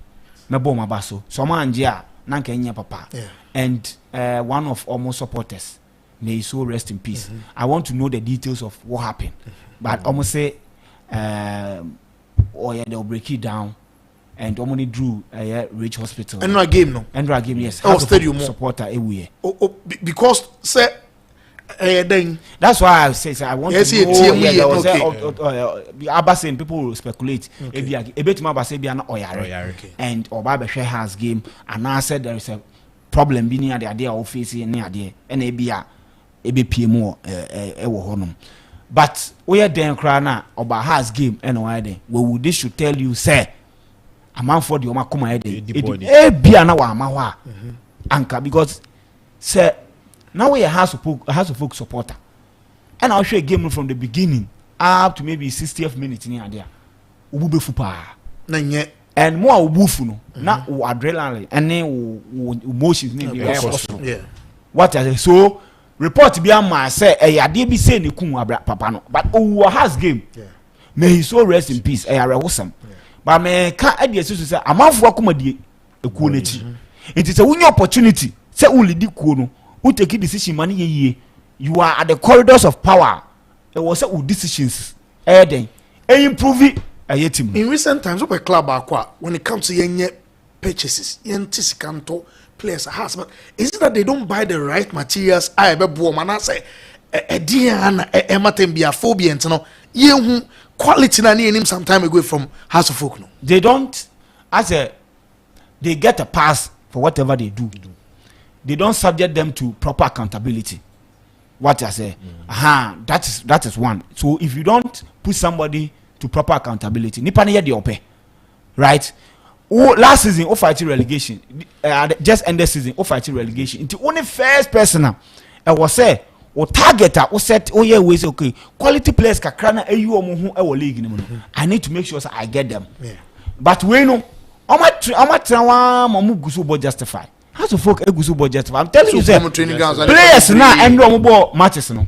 mebo mabaso, someone Jia nanka papa, and one of almost supporters. May so rest in peace. I want to know the details of what happened. But almost say, they'll break it down, and only drew Rich Hospital. And no game, no. And no game, yes. Oh, stadium supporter everywhere. Because say, then that's why I say I want to know. Abba saying people will speculate. A bit more about say and Obaba share has game, and I said there is a problem being the idea of facing near there, and ABP more but we are then crying about has game and why then well this should tell you say a man for the Omakuma it be an hour anchor because say now we has to folk supporter and I'll show a game from the beginning up to maybe 60th minute near there Ubube Fupa and more Ubufu not adrenaline and then emotions what are they so report be am say ade bi say ne kun papa no but has game may he so rest in peace rewosam but me ka ade so say amanfo akomade ekuo na chi it is a winning opportunity say we lead kuo no we take decision man ye you are at the corridors of power there was say decisions then improve team in recent times up a club akwa when it comes to yenye purchases yentisikanto players has, but is it that they don't buy the right materials? I be woman I say a Diana Ematem phobia and no you quality na him some time ago from House of Folk. No, they don't. As a they get a pass for whatever they do. They don't subject them to proper accountability. What I say, that is one. So if you don't put somebody to proper accountability, nipa na the ope, right? Last season, fighting relegation. Just end the season, fighting relegation. Into only first person, I was say, or targeter, or set, ways okay. Quality players, kakrana, who league. I need to make sure I get them. But we know, I'm not gusubo justify. How to folk gusubo justify? I'm telling you, players now and no matches no.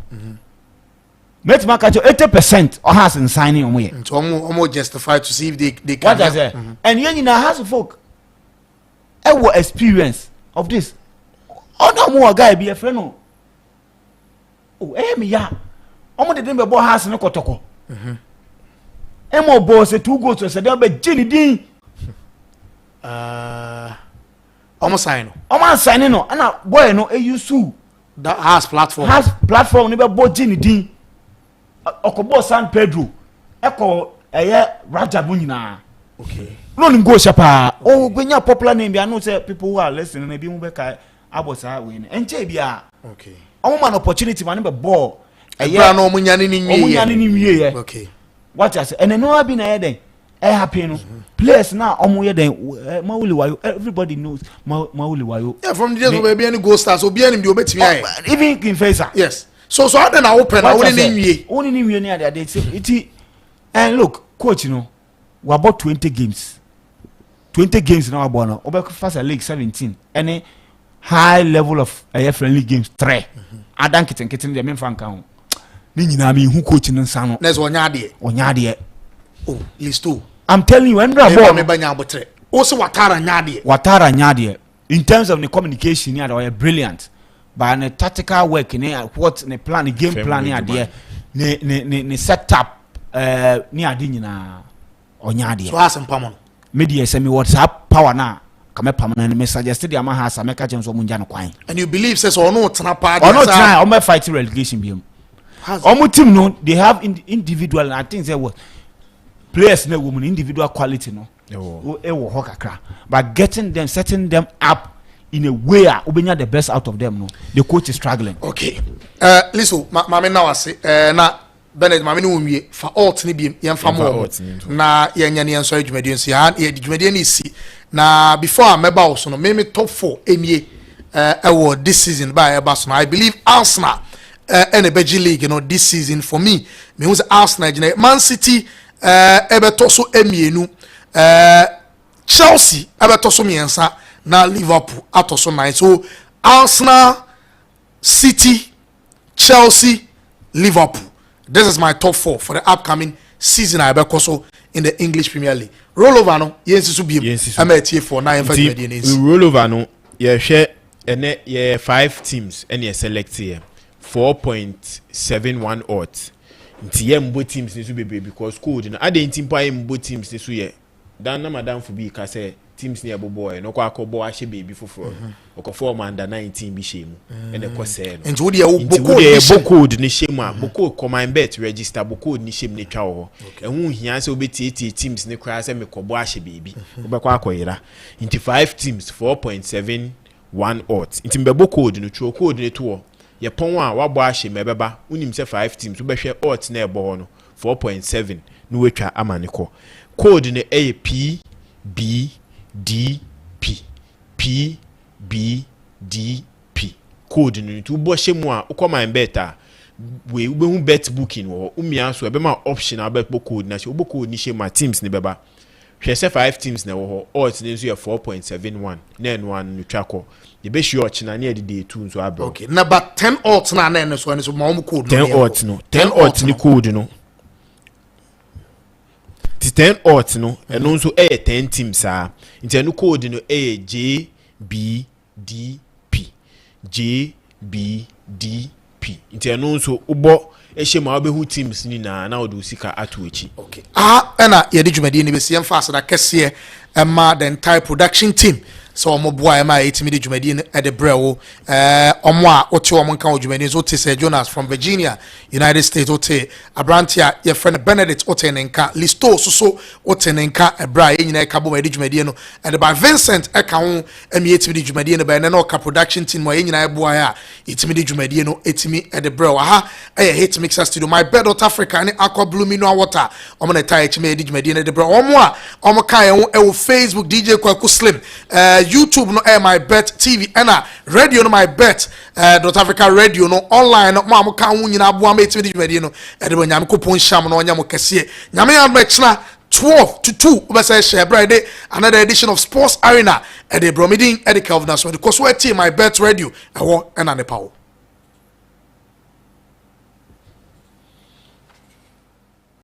Let's mark at 80% or has in signing on way. It's almost justified to see if they can. What I say? And you know, has folk ever experience of this. Oh, no more guy be a friend. Oh, me ya. Almost the name of has no kotoko. Emo boss a 2 goals to say, but Jenny Dean. Almost sign. Almost signing no. And now, boy, no, you sue. That has platform. Has platform, never bought Jenny Dean. Okobo San Pedro eko Raja Bunyina. Okay. No go shapa. Oh, when your popular name, I know say people who are listening maybe mu beka abosa win. Enche bia. Okay. Omo man opportunity man be ball. Ebra no omunyane ni wie. Okay. What I say? And no be na here then. Happy no. Players now omo here then Mawuli Wayo. Everybody knows Mawuli Wayo. Yeah, from the days we be any go stars, obi anim de obetimi aye. Even King Faisal. Yes. So I then I open. I only name near there. They say it. And look, coach, we about 20 games. 20 games now about over first league 17. Any high level of friendly games 3. I don't get the main fan count. Nini na me who coaching and sano. There's Onyade. Oh, list 2. I'm telling you, Andra also Watara Nyadie. In terms of the communication, they are brilliant. But the tactical work in what the plan, the game plan here, the setup near Dinina or Nyadi. So ask him, Pamon. Media send me WhatsApp power now. Come up and me suggested the Amahas, America James or Munjano Quine. And you believe says or no, Tanapa or not try on my fighting relegation beam. Almost team no, they have individual. I think they were players na woman individual quality no ewo ho kakra, but getting them, setting them up in a way obenya the best out of them no, the coach is struggling. Okay, listen, mama now say na Bernard mama no wie fa alt ni bi yem fa mo na yenya ne enso adwumadie nso ya adwumadie ni si na before ameba also no me top 4 emie award this season by Arsenal. I believe Arsenal and the Belgian league, you know, this season for me was Arsenal, Man City ebetoso emienu, Chelsea ebetoso miensa, na Liverpool atoso 9. So Arsenal, City, Chelsea, Liverpool. This is my top 4 for the upcoming season. I bekoso in the English Premier League. Rollover no, yes to be MTA for 9 rollover no, yeah share and yeah 5 teams and yeah select here 4.71 odds. Nti ye mbo teams ni so bebe because code na ade nti mpa ye mbo teams ni so ye dan na madam for bi ka say teams ni abobo no kwa akobo ahye baby foforo okoform under 19 bi shemu ene ko say no nti wo de wo code ni shemu a boko MYBET register boko ni shemu ni twa ho ehun hia say obetietie teams ni kra say mekobo ahye baby obekwa akoyira nti 5 teams 4.71 odds nti mbebo code no twa code ni to ye pon a wabo ahye mebeba unim se 5 teams ubehwe odds na ebo ho no 4.7 no wetwa amaniko code ne a p b d p p b d p code no to bo hye mu a ukoma MYBET a we hu bet booking wo umia so ebe ma option about code na hye obo code ni hye ma teams ne beba hwe se 5 teams na wo ho odds ne so ye 4.71 na eno an no twako the best you watch na near the day 2 so abro. Okay, na but 10 odds na na so any so ma code 10 odds no 10 odds ni code no ti 10 odds no eno nso 10 teams a nti eno code no j b d p j b d p nti eno nso ubo ehye ma obehu teams ni na odo sika ato echi. Okay, na ye de dwumadi ni be se emfa da kese ma the entire production team. So omo boy ma etimi de dwumadi at the brewo omo a ote omo kan dwumadi so te say Jonas from Virginia United States ote Abrantia your friend Benedict ote nenka listo so ote nenka ebra ye nyina ka bo ma de dwumadi no and by Vincent e ka ho emi etimi de dwumadi no ba na ka production team mo ye nyina boy a etimi de dwumadi no etimi at the brewo ha e hit mixer studio MYBET.AFRICA ne aqua blue mineral water omo na tai etimi de dwumadi no de brewo omo a omo kan e wo Facebook DJ Kwaku Slim YouTube no MYBET TV and radio no MYBET.AFRICA radio no online no ma mo kan hu nyina aboa ma etimi de radio no e de nyam kopon sham no nyam kese nyam ya mechna 12 to 2 obesa share Friday another edition of Sports Arena e de bromidin e de Kelvin so because we team MYBET radio e wo na ne pawo.